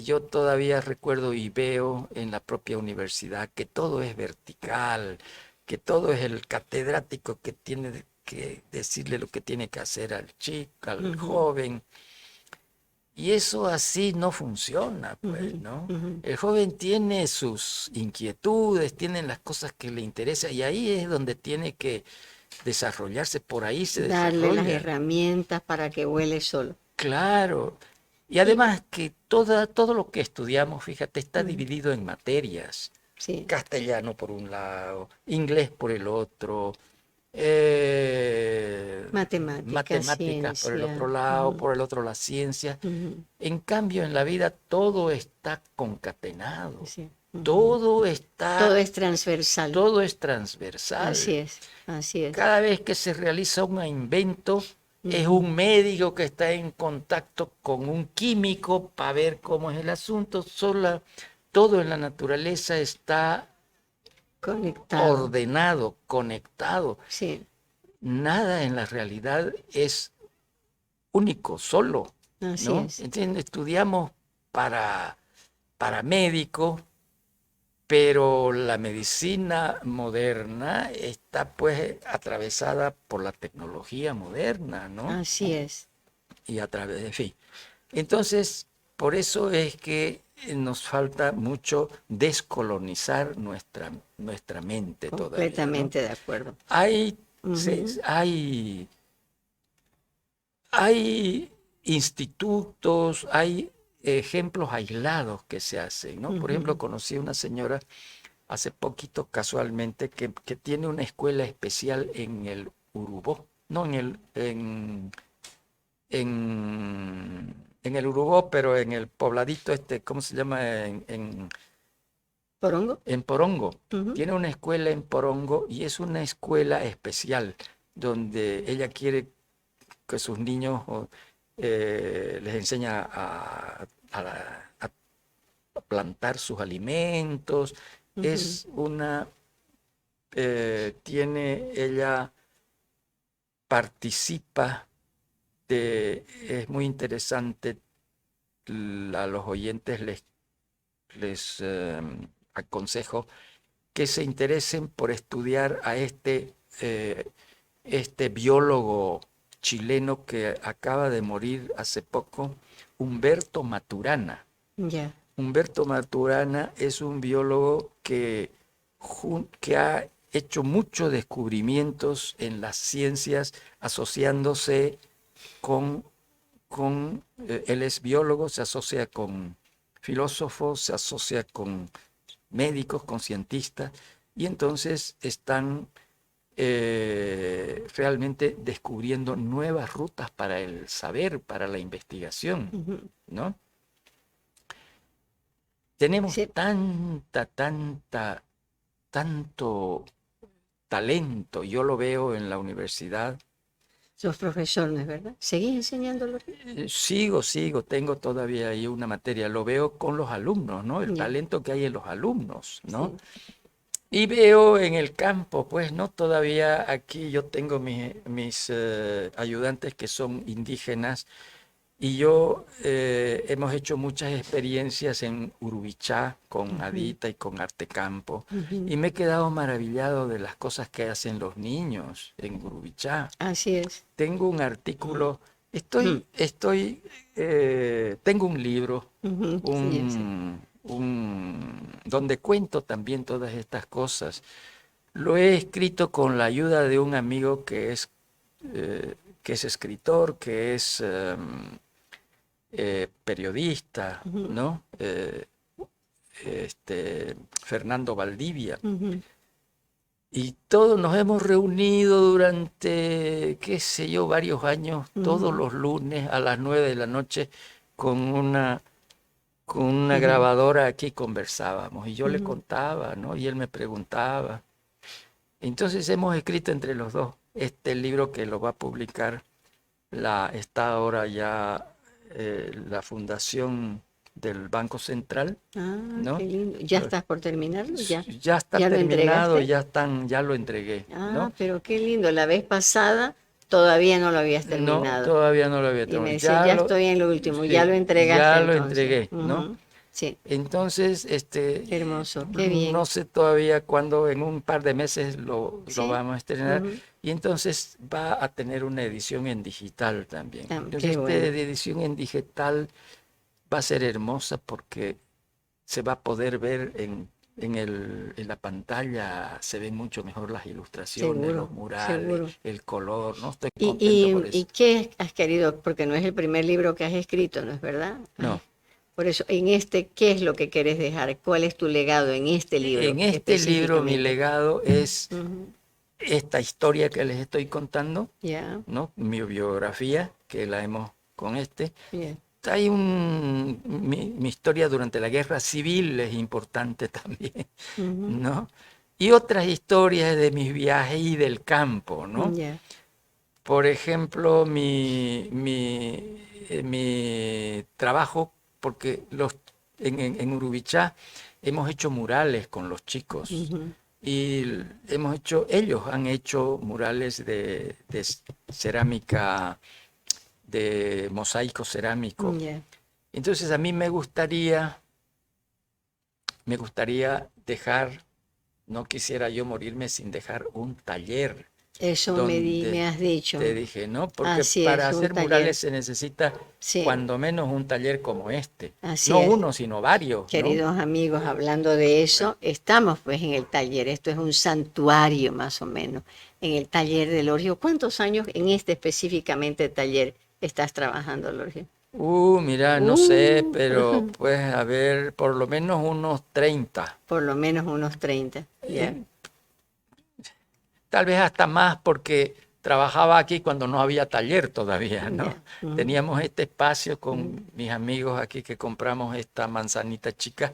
yo todavía recuerdo y veo en la propia universidad que todo es vertical, que todo es el catedrático que tiene que decirle lo que tiene que hacer al chico, al Ujú, joven. Y eso así no funciona, pues, ujú, ¿no? ujú. El joven tiene sus inquietudes, tiene las cosas que le interesan y ahí es donde tiene que desarrollarse, por ahí se Darle las desarrolla. herramientas para que vuele solo. Claro. Y Y, además que todo lo que estudiamos, fíjate, está ujú, dividido en materias. sí, Castellano por un lado, inglés por el otro, matemáticas, matemáticas por el otro ciencia. lado, Ujú, por el otro la ciencia. ujú, En cambio, en la vida todo está concatenado, sí, ujú. todo Todo está, es transversal. todo es transversal. Así es, así es. Cada vez que se realiza un invento, es Ujú. un médico que está en contacto con un químico para ver cómo es el asunto. Todo en la naturaleza está Conectado. ordenado, conectado. Sí, Nada en la realidad es único, solo, así ¿no? es. ¿Entiendes? Estudiamos para médicos, pero la medicina moderna está pues atravesada por la tecnología moderna, ¿no? Así es. Y a través en fin. Entonces, por eso es que nos falta mucho descolonizar nuestra mente todavía, ¿no? Completamente de acuerdo. Hay, Ujú, hay institutos, hay ejemplos aislados que se hacen, ¿no? Por ejemplo, ujú. conocí a una señora hace poquito casualmente que tiene una escuela especial en el Urubó, no en el Urubó, pero en el pobladito ¿cómo se llama? ¿Porongo? En Porongo. Ujú. Tiene una escuela en Porongo y es una escuela especial donde ella quiere que sus niños les enseña a plantar sus alimentos. Ujú. Es ella participa es muy interesante, a los oyentes les aconsejo que se interesen por estudiar a este biólogo chileno que acaba de morir hace poco, Humberto Maturana. Ya, Humberto Maturana es un biólogo que ha hecho muchos descubrimientos en las ciencias asociándose con, él es biólogo, se asocia con filósofos, se asocia con médicos, con cientistas, y entonces están realmente descubriendo nuevas rutas para el saber, para la investigación, ujú. ¿no? Tenemos Sí, tanto talento, yo lo veo en la universidad. sos profesor, ¿no es verdad? ¿Seguís enseñándolo? Sigo, tengo todavía ahí una materia, lo veo con los alumnos, ¿no? El Ya, talento que hay en los alumnos, ¿no? sí. Y veo en el campo, pues, ¿no? Todavía aquí yo tengo mis ayudantes que son indígenas Y yo hemos hecho muchas experiencias en Urubichá con Adita y con Artecampo. Y me he quedado maravillado de las cosas que hacen los niños en Urubichá. Así es. Tengo un artículo, tengo un libro, Sí, yo sé. donde cuento también todas estas cosas. Lo he escrito con la ayuda de un amigo que es escritor, que es periodista, ¿no? Fernando Valdivia. Y todos nos hemos reunido durante, qué sé yo, varios años, todos los lunes a las 9 de la noche con una grabadora aquí conversábamos. Y yo le contaba, ¿no? Y él me preguntaba. Entonces hemos escrito entre los dos este libro que lo va a publicar, está ahora ya la Fundación del Banco Central, ¿no? Qué lindo. ¿Ya estás por terminarlo? ¿Ya? Ya está ¿Ya lo terminado, entregaste? ya lo entregué, ¿no? Pero qué lindo. La vez pasada todavía no lo habías No, terminado. todavía no lo había Y me terminado. decía, ya estoy en lo último, Sí, ya lo entregaste ya lo entonces. entregué, ¿no? Sí, Entonces, qué hermoso, qué bien. no sé todavía cuándo, en un par de meses lo ¿Sí? vamos a estrenar. Y entonces va a tener una edición en digital también. Entonces, Qué bueno. esta edición en digital va a ser hermosa porque se va a poder ver en la pantalla, se ven mucho mejor las ilustraciones, Seguro, los murales, seguro. el color, ¿no? Estoy ¿Y, contento por y eso. qué has querido? Porque no es el primer libro que has escrito, ¿no es verdad? No. Por eso, ¿qué es lo que quieres dejar? ¿Cuál es tu legado en este libro En este libro mi específicamente? legado es Ujú. esta historia que les estoy contando, Ya, ¿no? Mi biografía, que la hemos con bien. Hay mi historia durante la guerra civil es importante también, ¿no? Y otras historias de mis viajes y del campo, ¿no? Ya. Por ejemplo, mi trabajo, porque en Urubichá hemos hecho murales con los chicos y ellos han hecho murales de cerámica, de mosaico cerámico. Ya. Entonces a mí me gustaría dejar, no quisiera yo morirme sin dejar un taller. Eso me has dicho. Te dije, ¿no? Porque Así para es, un hacer taller. murales se necesita Sí. cuando menos un taller como este. Así No es. uno, sino varios, ¿no? Queridos amigos, hablando de eso, estamos pues en el taller. Esto es un santuario más o menos, en el taller de Lorgio. ¿Cuántos años en este específicamente taller estás trabajando, Lorgio? Mira, no sé, pero pues a ver, por lo menos unos 30. Por lo menos unos 30. Ya. Tal vez hasta más porque trabajaba aquí cuando no había taller todavía, ¿no? Ya. Teníamos este espacio con mis amigos aquí que compramos esta manzanita chica.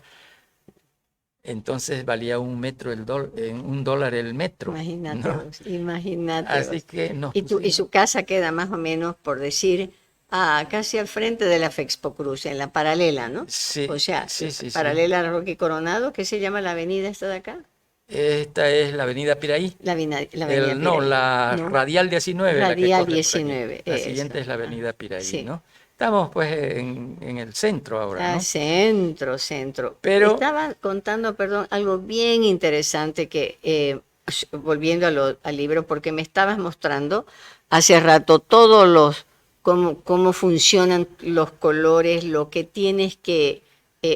Entonces valía $1 el metro, Imagínate ¿no? vos, imagínate Así vos. que nos Y pusimos. su casa queda más o menos, por decir, casi al frente de la Fexpo Cruz, en la paralela, ¿no? Sí, O sea, sí, sí, sí. paralela a Roque Coronado, ¿qué se llama la avenida esta de acá? Esta es la avenida Piraí. La avenida No, Piraí. la No, Radial 19, la que Radial corre por aquí. 19, La esa. siguiente es la avenida Piraí, Sí. ¿no? Estamos pues en el centro ahora, ¿no? Centro. Pero- Estaba contando, perdón, algo bien interesante que, volviendo al libro, porque me estabas mostrando hace rato cómo funcionan los colores, lo que tienes que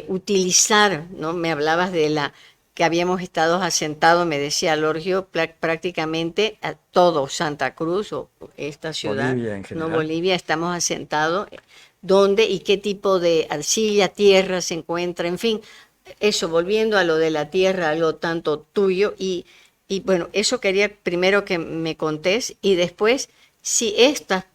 utilizar, ¿no? Me hablabas de que habíamos estado asentados, me decía Lorgio, prácticamente a todo Santa Cruz o esta ciudad, Bolivia en no general. Bolivia, estamos asentados. ¿Dónde y qué tipo de arcilla, tierra se encuentra? En fin, eso, volviendo a lo de la tierra, algo tanto tuyo. Y bueno, eso quería primero que me contés y después si estas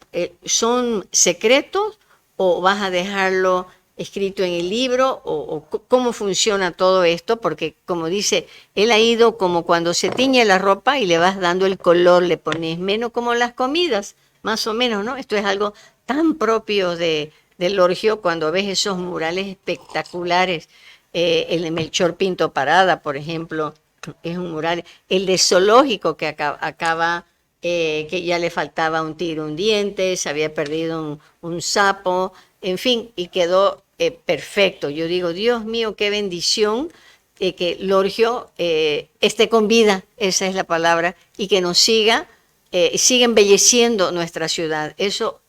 son secretos o vas a dejarlo escrito en el libro o cómo funciona todo esto, porque como dice, él ha ido como cuando se tiñe la ropa y le vas dando el color, le pones menos como las comidas, más o menos, ¿no? Esto es algo tan propio del Lorgio cuando ves esos murales espectaculares, el de Melchor Pinto Parada, por ejemplo, es un mural, el de Zoológico que acaba que ya le faltaba un tiro, un diente, se había perdido un sapo, en fin, y quedó perfecto. Yo digo, Dios mío, qué bendición que Lorgio esté con vida, esa es la palabra, y que nos siga embelleciendo nuestra ciudad. Eso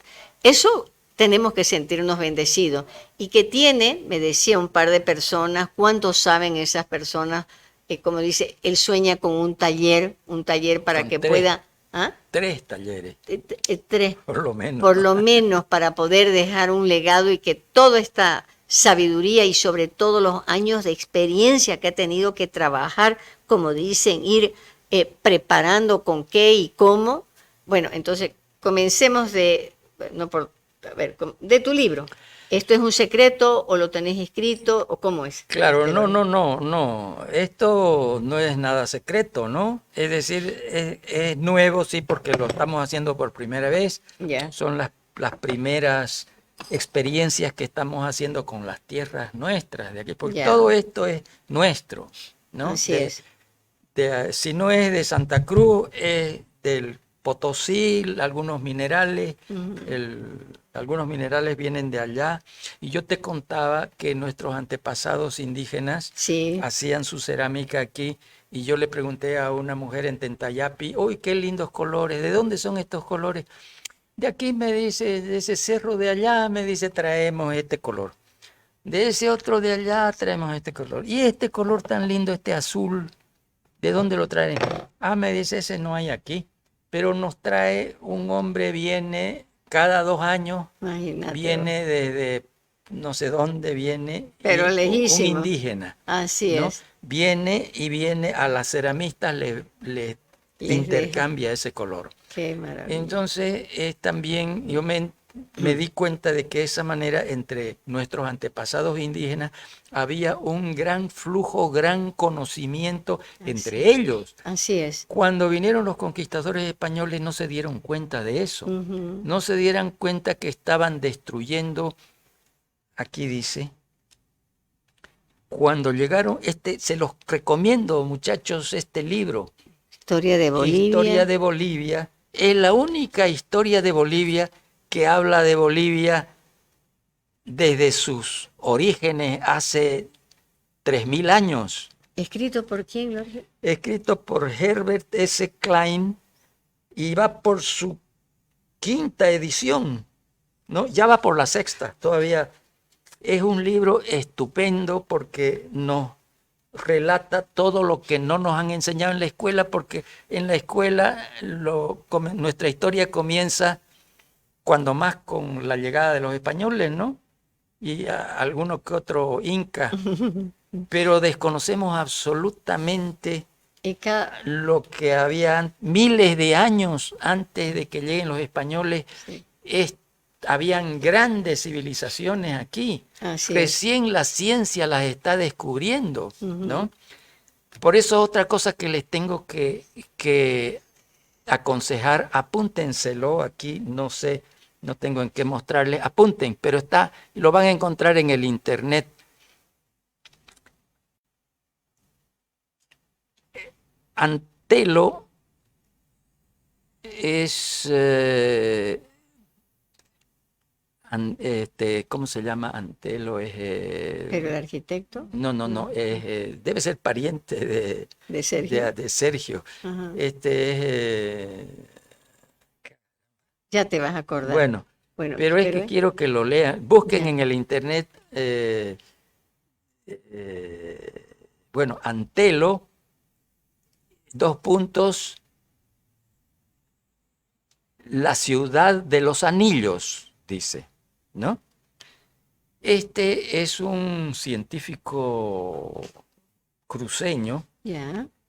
tenemos que sentirnos bendecidos. Y que tiene, me decía un par de personas, ¿cuántos saben esas personas? Como dice, él sueña con un taller para Con que tres, pueda... ¿Ah? 3 talleres, Tres, por lo menos. por lo menos para poder dejar un legado y que toda esta sabiduría y sobre todo los años de experiencia que ha tenido que trabajar, como dicen, ir preparando con qué y cómo. Bueno, entonces comencemos de tu libro. ¿Esto es un secreto o lo tenés escrito o cómo es? Claro, no. Esto no es nada secreto, ¿no? Es decir, es nuevo, sí, porque lo estamos haciendo por primera vez. Ya. Son las primeras experiencias que estamos haciendo con las tierras nuestras de aquí, porque Ya. todo esto es nuestro, ¿no? Así es. Si no es de Santa Cruz, es del Potosí, algunos minerales, algunos minerales vienen de allá. Y yo te contaba que nuestros antepasados indígenas Sí. hacían su cerámica aquí. Y yo le pregunté a una mujer en Tentayapi, uy, qué lindos colores, ¿de dónde son estos colores? De aquí me dice, de ese cerro de allá, me dice, traemos este color. De ese otro de allá traemos este color. Y este color tan lindo, este azul, ¿de dónde lo traen? Ah, me dice, ese no hay aquí. Pero nos trae un hombre, viene cada 2 años, Imagínate. viene desde no sé dónde viene, Pero un lejísimo. indígena, Así ¿no? es. Viene y viene a las ceramistas, le Les intercambia ese color. Qué maravilla. Entonces, también yo me di cuenta de que de esa manera entre nuestros antepasados indígenas había un gran flujo, gran conocimiento entre ellos. Así es. Cuando vinieron los conquistadores españoles no se dieron cuenta de eso. No se dieron cuenta que estaban destruyendo, aquí dice, cuando llegaron, se los recomiendo, muchachos, este libro. Historia de Bolivia. Historia de Bolivia. Es la única historia de Bolivia que habla de Bolivia desde sus orígenes hace 3000 años. ¿Escrito por quién, Lorgio? Escrito por Herbert S. Klein y va por su 5ª edición, ¿no? Ya va por la 6ª todavía. Es un libro estupendo porque nos relata todo lo que no nos han enseñado en la escuela, porque en la escuela nuestra historia comienza cuando más con la llegada de los españoles, ¿no? Y alguno que otro inca, pero desconocemos absolutamente lo que había miles de años antes de que lleguen los españoles. Sí. Habían grandes civilizaciones aquí. Así Recién es. la ciencia las está descubriendo, ¿no? Por eso otra cosa que les tengo que aconsejar, apúntenselo aquí, no sé, no tengo en qué mostrarles, apunten, pero lo van a encontrar en el internet. Antelo es... ¿cómo se llama? Antelo es... ¿Pero el arquitecto? No, debe ser pariente de Sergio. de Sergio. Ajá. Ya te vas a acordar. Bueno, pero es que quiero que lo lean. Busquen en el internet, bueno, Antelo, 2 puntos, la ciudad de los anillos, dice, ¿no? Este es un científico cruceño,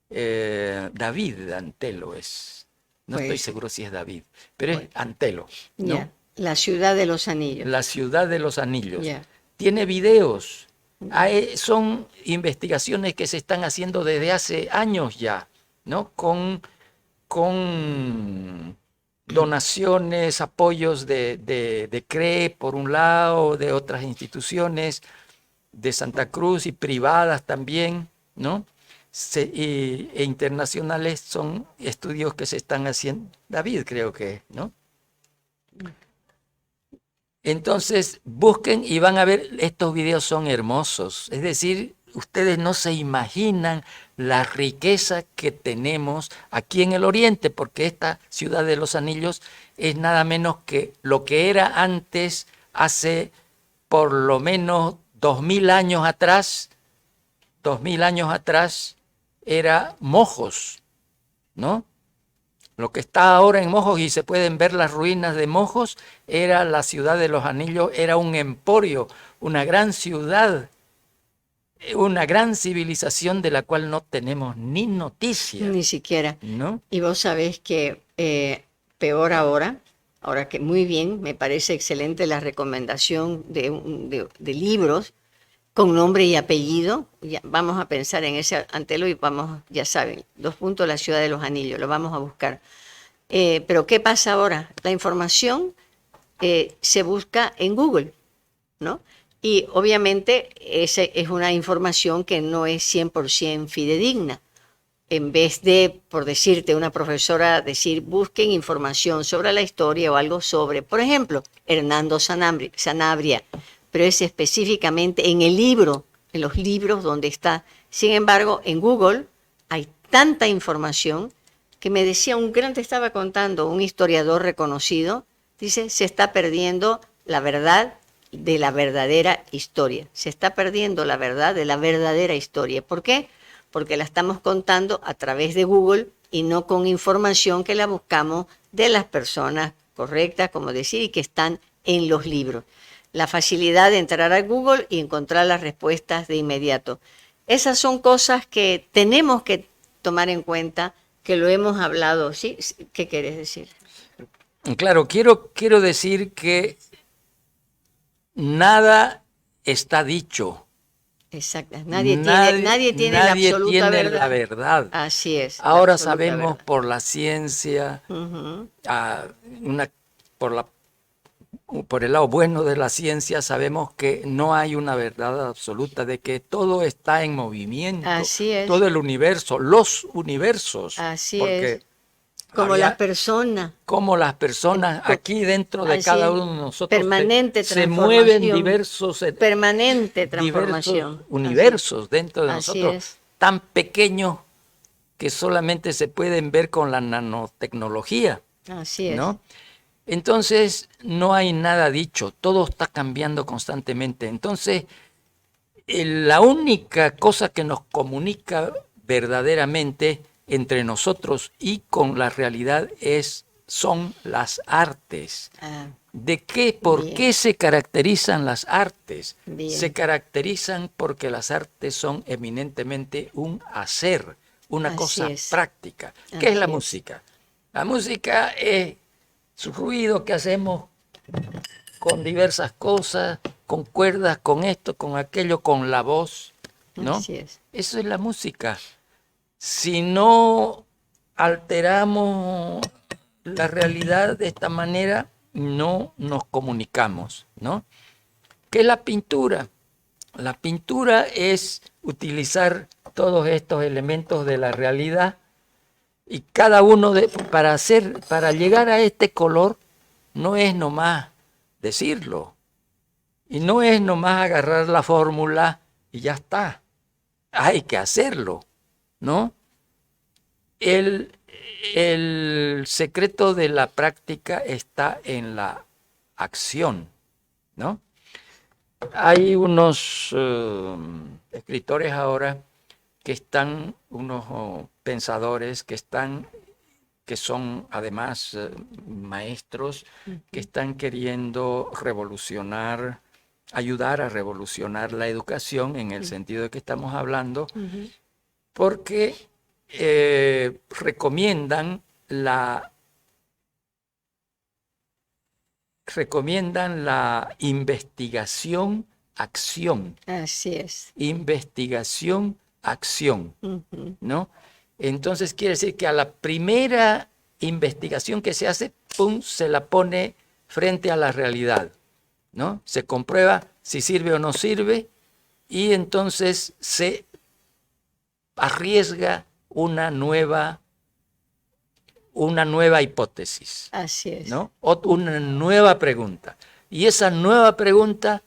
David Antelo es, no estoy seguro si es David, pero es Antelo, ¿no? La ciudad de los anillos. La ciudad de los anillos. Tiene videos, son investigaciones que se están haciendo desde hace años ya, ¿no? Con donaciones, apoyos de CRE, por un lado, de otras instituciones, de Santa Cruz y privadas también, ¿no? E internacionales, son estudios que se están haciendo. David creo que, ¿no? Entonces, busquen y van a ver, estos videos son hermosos. Es decir, ustedes no se imaginan la riqueza que tenemos aquí en el Oriente, porque esta ciudad de los Anillos es nada menos que lo que era antes, hace por lo menos 2000 años atrás. 2000 años atrás era Mojos, ¿no? Lo que está ahora en Mojos, y se pueden ver las ruinas de Mojos, era la ciudad de los Anillos, era un emporio, una gran ciudad, una gran civilización de la cual no tenemos ni noticia, Ni siquiera. ¿no? Y vos sabés que peor ahora que muy bien, me parece excelente la recomendación de libros con nombre y apellido. Ya, vamos a pensar en ese Antelo y vamos, ya saben, 2 puntos, la ciudad de los Anillos, lo vamos a buscar. Pero ¿qué pasa ahora? La información se busca en Google, ¿no? Y obviamente esa es una información que no es 100% fidedigna. En vez de, por decirte, una profesora decir, busquen información sobre la historia o algo sobre, por ejemplo, Hernando Sanabria, pero es específicamente en el libro, en los libros donde está. Sin embargo, en Google hay tanta información que me decía te estaba contando, un historiador reconocido, dice, se está perdiendo la verdad de la verdadera historia. Se está perdiendo la verdad de la verdadera historia. ¿Por qué? Porque la estamos contando a través de Google y no con información que la buscamos de las personas correctas, como decir, y que están en los libros. La facilidad de entrar a Google y encontrar las respuestas de inmediato. Esas son cosas que tenemos que tomar en cuenta, que lo hemos hablado. ¿Sí? ¿Qué quieres decir? Claro, quiero decir que nada está dicho. Exacto. Nadie tiene la absoluta tiene verdad. la verdad. Así es. Ahora sabemos por la ciencia, Uh-huh. por el lado bueno de la ciencia, sabemos que no hay una verdad absoluta, de que todo está en movimiento. Así es. Todo el universo, los universos. Así porque es. Como las personas. Como las personas aquí dentro de cada uno de nosotros permanente se mueven permanente transformación. Diversos universos dentro de Así nosotros, es. tan pequeños que solamente se pueden ver con la nanotecnología, Así es. ¿no? Entonces no hay nada dicho, todo está cambiando constantemente. Entonces la única cosa que nos comunica verdaderamente entre nosotros y con la realidad son las artes. ¿Por qué se caracterizan las artes? Bien. Se caracterizan porque las artes son eminentemente un hacer, una cosa práctica. ¿Qué es la música? La música es su ruido que hacemos con diversas cosas, con cuerdas, con esto, con aquello, con la voz, ¿no? Así es. Eso es la música. Si no alteramos la realidad de esta manera, no nos comunicamos, ¿no? ¿Qué es la pintura? La pintura es utilizar todos estos elementos de la realidad y cada uno para llegar a este color no es nomás decirlo y no es nomás agarrar la fórmula y ya está. Hay que hacerlo, ¿no? El secreto de la práctica está en la acción, ¿no? Hay unos escritores ahora que están, unos pensadores que son además maestros, que están queriendo ayudar a revolucionar la educación en el sentido de que estamos hablando, porque recomiendan la investigación-acción. Así es. Investigación-acción, ¿no? Entonces quiere decir que a la primera investigación que se hace, ¡pum!, se la pone frente a la realidad, ¿no? Se comprueba si sirve o no sirve y entonces se arriesga una nueva hipótesis. Así es. ¿No? Una nueva pregunta. Y esa nueva pregunta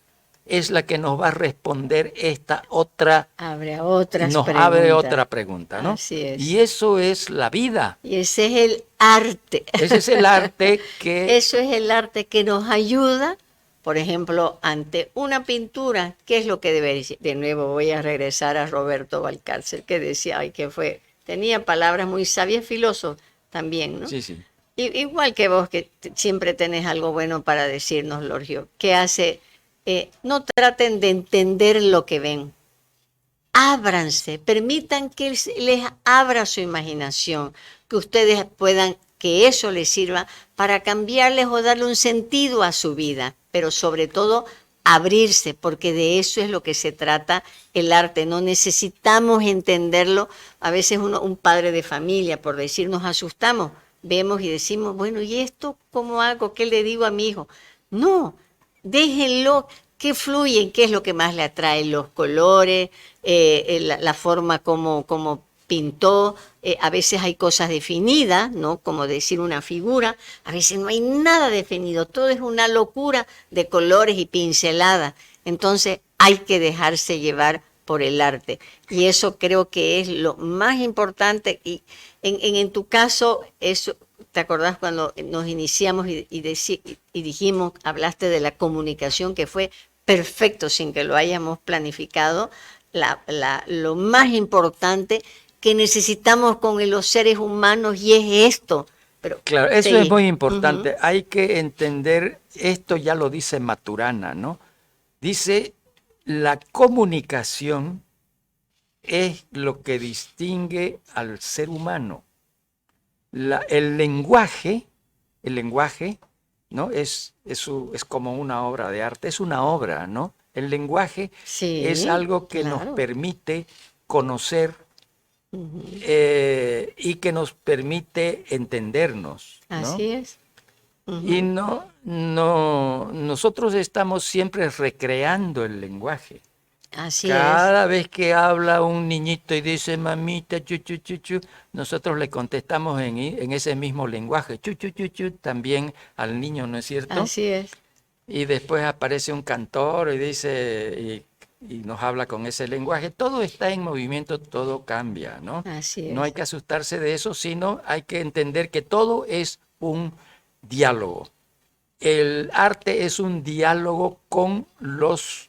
es la que nos va a responder esta otra, Abre a otras nos preguntas. abre otra pregunta, ¿no? Así es. Y eso es la vida. Y ese es el arte. Ese es el arte que... Eso es el arte que nos ayuda, por ejemplo, ante una pintura, ¿qué es lo que debe decir? De nuevo voy a regresar a Roberto Valcárcel, que decía, ay, que fue, tenía palabras muy sabias, filósofo también, ¿no? Sí, sí. Igual que vos, que siempre tenés algo bueno para decirnos, Lorgio, que hace, no traten de entender lo que ven, ábranse, permitan que les abra su imaginación, que ustedes puedan, que eso les sirva para cambiarles o darle un sentido a su vida, pero sobre todo abrirse, porque de eso es lo que se trata el arte. No necesitamos entenderlo. A veces un padre de familia, por decir, nos asustamos, vemos y decimos, bueno, ¿y esto cómo hago? ¿Qué le digo a mi hijo? No, déjenlo que fluyen, qué es lo que más le atrae, los colores, la forma como pintó. A veces hay cosas definidas, ¿no? Como decir una figura, a veces no hay nada definido, todo es una locura de colores y pinceladas. Entonces hay que dejarse llevar por el arte. Y eso creo que es lo más importante. Y en tu caso, eso, ¿te acordás cuando nos iniciamos y dijimos, hablaste de la comunicación, que fue perfecto sin que lo hayamos planificado? Lo más importante que necesitamos con los seres humanos, y es esto. Pero, claro, eso sí. es muy importante. Hay que entender, esto ya lo dice Maturana, ¿no? Dice, la comunicación es lo que distingue al ser humano. El lenguaje, ¿no? Es como una obra de arte, es una obra, ¿no? El lenguaje Sí, es algo que claro. nos permite conocer y que nos permite entendernos, ¿no? Así es. Y nosotros estamos siempre recreando el lenguaje. Así es. Cada vez que habla un niñito y dice mamita, chu, chu, chu, chu, nosotros le contestamos en ese mismo lenguaje, chu, chu, chu, chu, también al niño, ¿no es cierto? Así es. Y después aparece un cantor y dice, y nos habla con ese lenguaje. Todo está en movimiento, todo cambia, ¿no? Así es. No hay que asustarse de eso, sino hay que entender que todo es un diálogo. El arte es un diálogo con los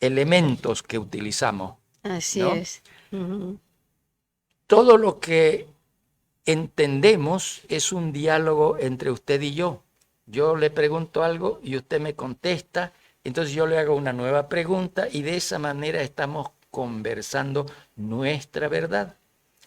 elementos que utilizamos. Así ¿no? es. Todo lo que entendemos es un diálogo entre usted y yo. Yo le pregunto algo y usted me contesta, entonces yo le hago una nueva pregunta y de esa manera estamos conversando nuestra verdad.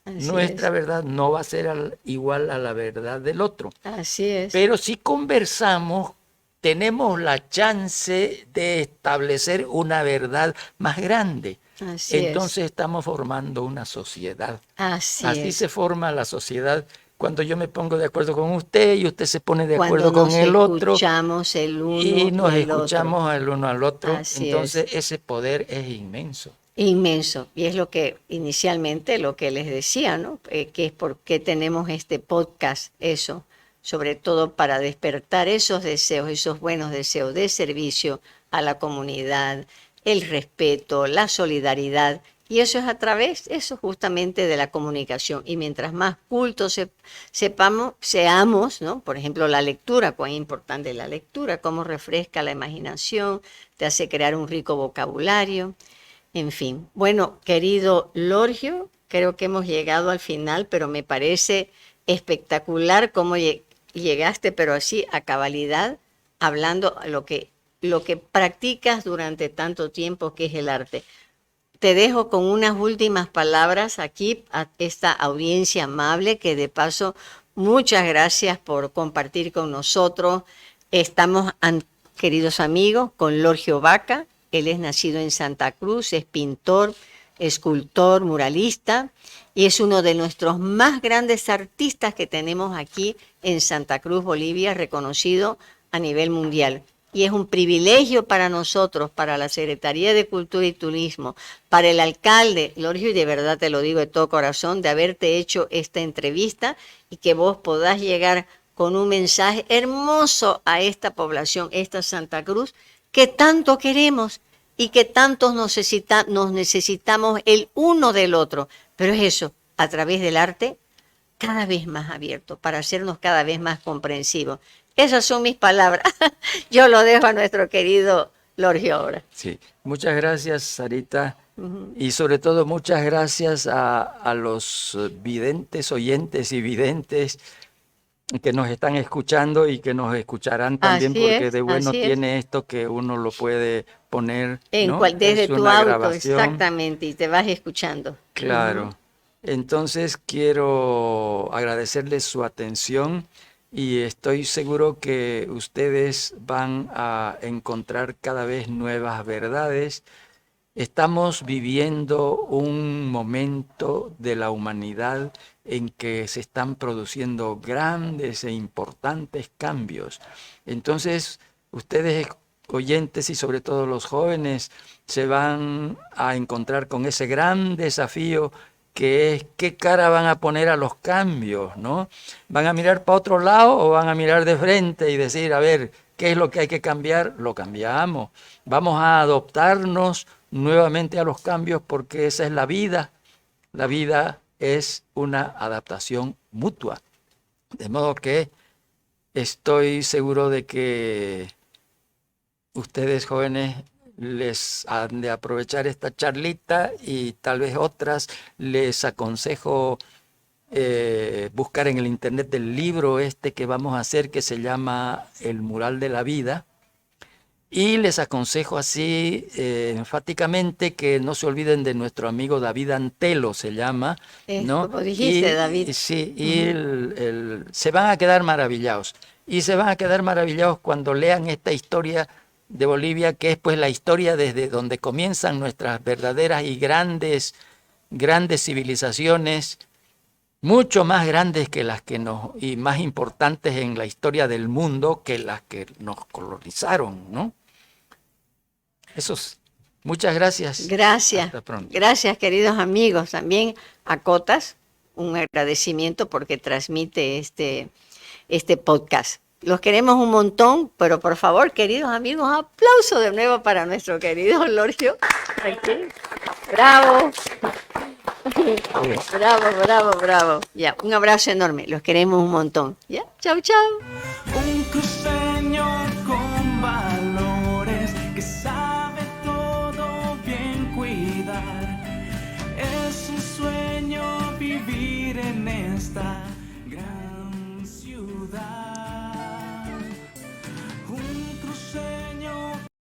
Nuestra verdad no va a ser igual a la verdad del otro. Así es. Pero si conversamos, tenemos la chance de establecer una verdad más grande. Así Entonces estamos formando una sociedad. Así Así se forma la sociedad. Cuando yo me pongo de acuerdo con usted y usted se pone de Cuando acuerdo con el otro. Escuchamos el uno Y nos el escuchamos otro. el uno al otro. Así Entonces ese poder es inmenso. Inmenso. Y es lo que inicialmente lo que les decía, ¿no? Que es por qué tenemos este podcast, eso, sobre todo para despertar esos deseos, esos buenos deseos de servicio a la comunidad, el respeto, la solidaridad. Y eso es a través, eso justamente de la comunicación. Y mientras más cultos seamos, ¿no? Por ejemplo, la lectura, cuán importante es la lectura, cómo refresca la imaginación, te hace crear un rico vocabulario. En fin, bueno, querido Lorgio, creo que hemos llegado al final, pero me parece espectacular cómo llegaste, pero así a cabalidad, hablando lo que practicas durante tanto tiempo, que es el arte. Te dejo con unas últimas palabras aquí a esta audiencia amable, que de paso, muchas gracias por compartir con nosotros. Estamos, queridos amigos, con Lorgio Vaca. Él es nacido en Santa Cruz, es pintor, escultor, muralista, y es uno de nuestros más grandes artistas que tenemos aquí en Santa Cruz, Bolivia, reconocido a nivel mundial. Y es un privilegio para nosotros, para la Secretaría de Cultura y Turismo, para el alcalde, Lorgio, y de verdad te lo digo de todo corazón, de haberte hecho esta entrevista y que vos podás llegar con un mensaje hermoso a esta población, esta Santa Cruz, que tanto queremos y que tantos nos necesitamos el uno del otro. Pero es eso, a través del arte, cada vez más abierto, para hacernos cada vez más comprensivos. Esas son mis palabras. Yo lo dejo a nuestro querido Lorgio ahora. Sí, muchas gracias, Sarita. Y sobre todo muchas gracias a los videntes, oyentes y videntes que nos están escuchando y que nos escucharán también, Así porque es, de bueno así es. tiene esto que uno lo puede poner, ¿no? Desde Es tu una auto, grabación. exactamente, y te vas escuchando. Claro. Entonces quiero agradecerles su atención y estoy seguro que ustedes van a encontrar cada vez nuevas verdades. Estamos viviendo un momento de la humanidad en que se están produciendo grandes e importantes cambios. Entonces, ustedes oyentes y sobre todo los jóvenes se van a encontrar con ese gran desafío que es qué cara van a poner a los cambios, ¿no? ¿Van a mirar para otro lado o van a mirar de frente y decir, a ver, qué es lo que hay que cambiar? Lo cambiamos. Vamos a adoptarnos nuevamente a los cambios porque esa es la vida. La vida es una adaptación mutua. De modo que estoy seguro de que ustedes jóvenes les han de aprovechar esta charlita y tal vez otras. Les aconsejo buscar en el internet el libro este que vamos a hacer que se llama El Mural de la Vida. Y les aconsejo así enfáticamente que no se olviden de nuestro amigo David Antelo, se llama, ¿no? Como dijiste, David. Sí, y se van a quedar maravillados. Y se van a quedar maravillados cuando lean esta historia de Bolivia, que es pues la historia desde donde comienzan nuestras verdaderas y grandes civilizaciones, mucho más grandes que las que y más importantes en la historia del mundo que las que nos colonizaron, ¿no? Muchas gracias. Gracias. Hasta pronto. Gracias, queridos amigos. También a Cotas, un agradecimiento porque transmite este podcast. Los queremos un montón, pero por favor, queridos amigos, aplauso de nuevo para nuestro querido Lorgio. Aquí. Bravo. Bravo. Ya, un abrazo enorme. Los queremos un montón. Ya, chau. Un cruceño con valores que sabe todo bien cuidar. Es un sueño vivir en esta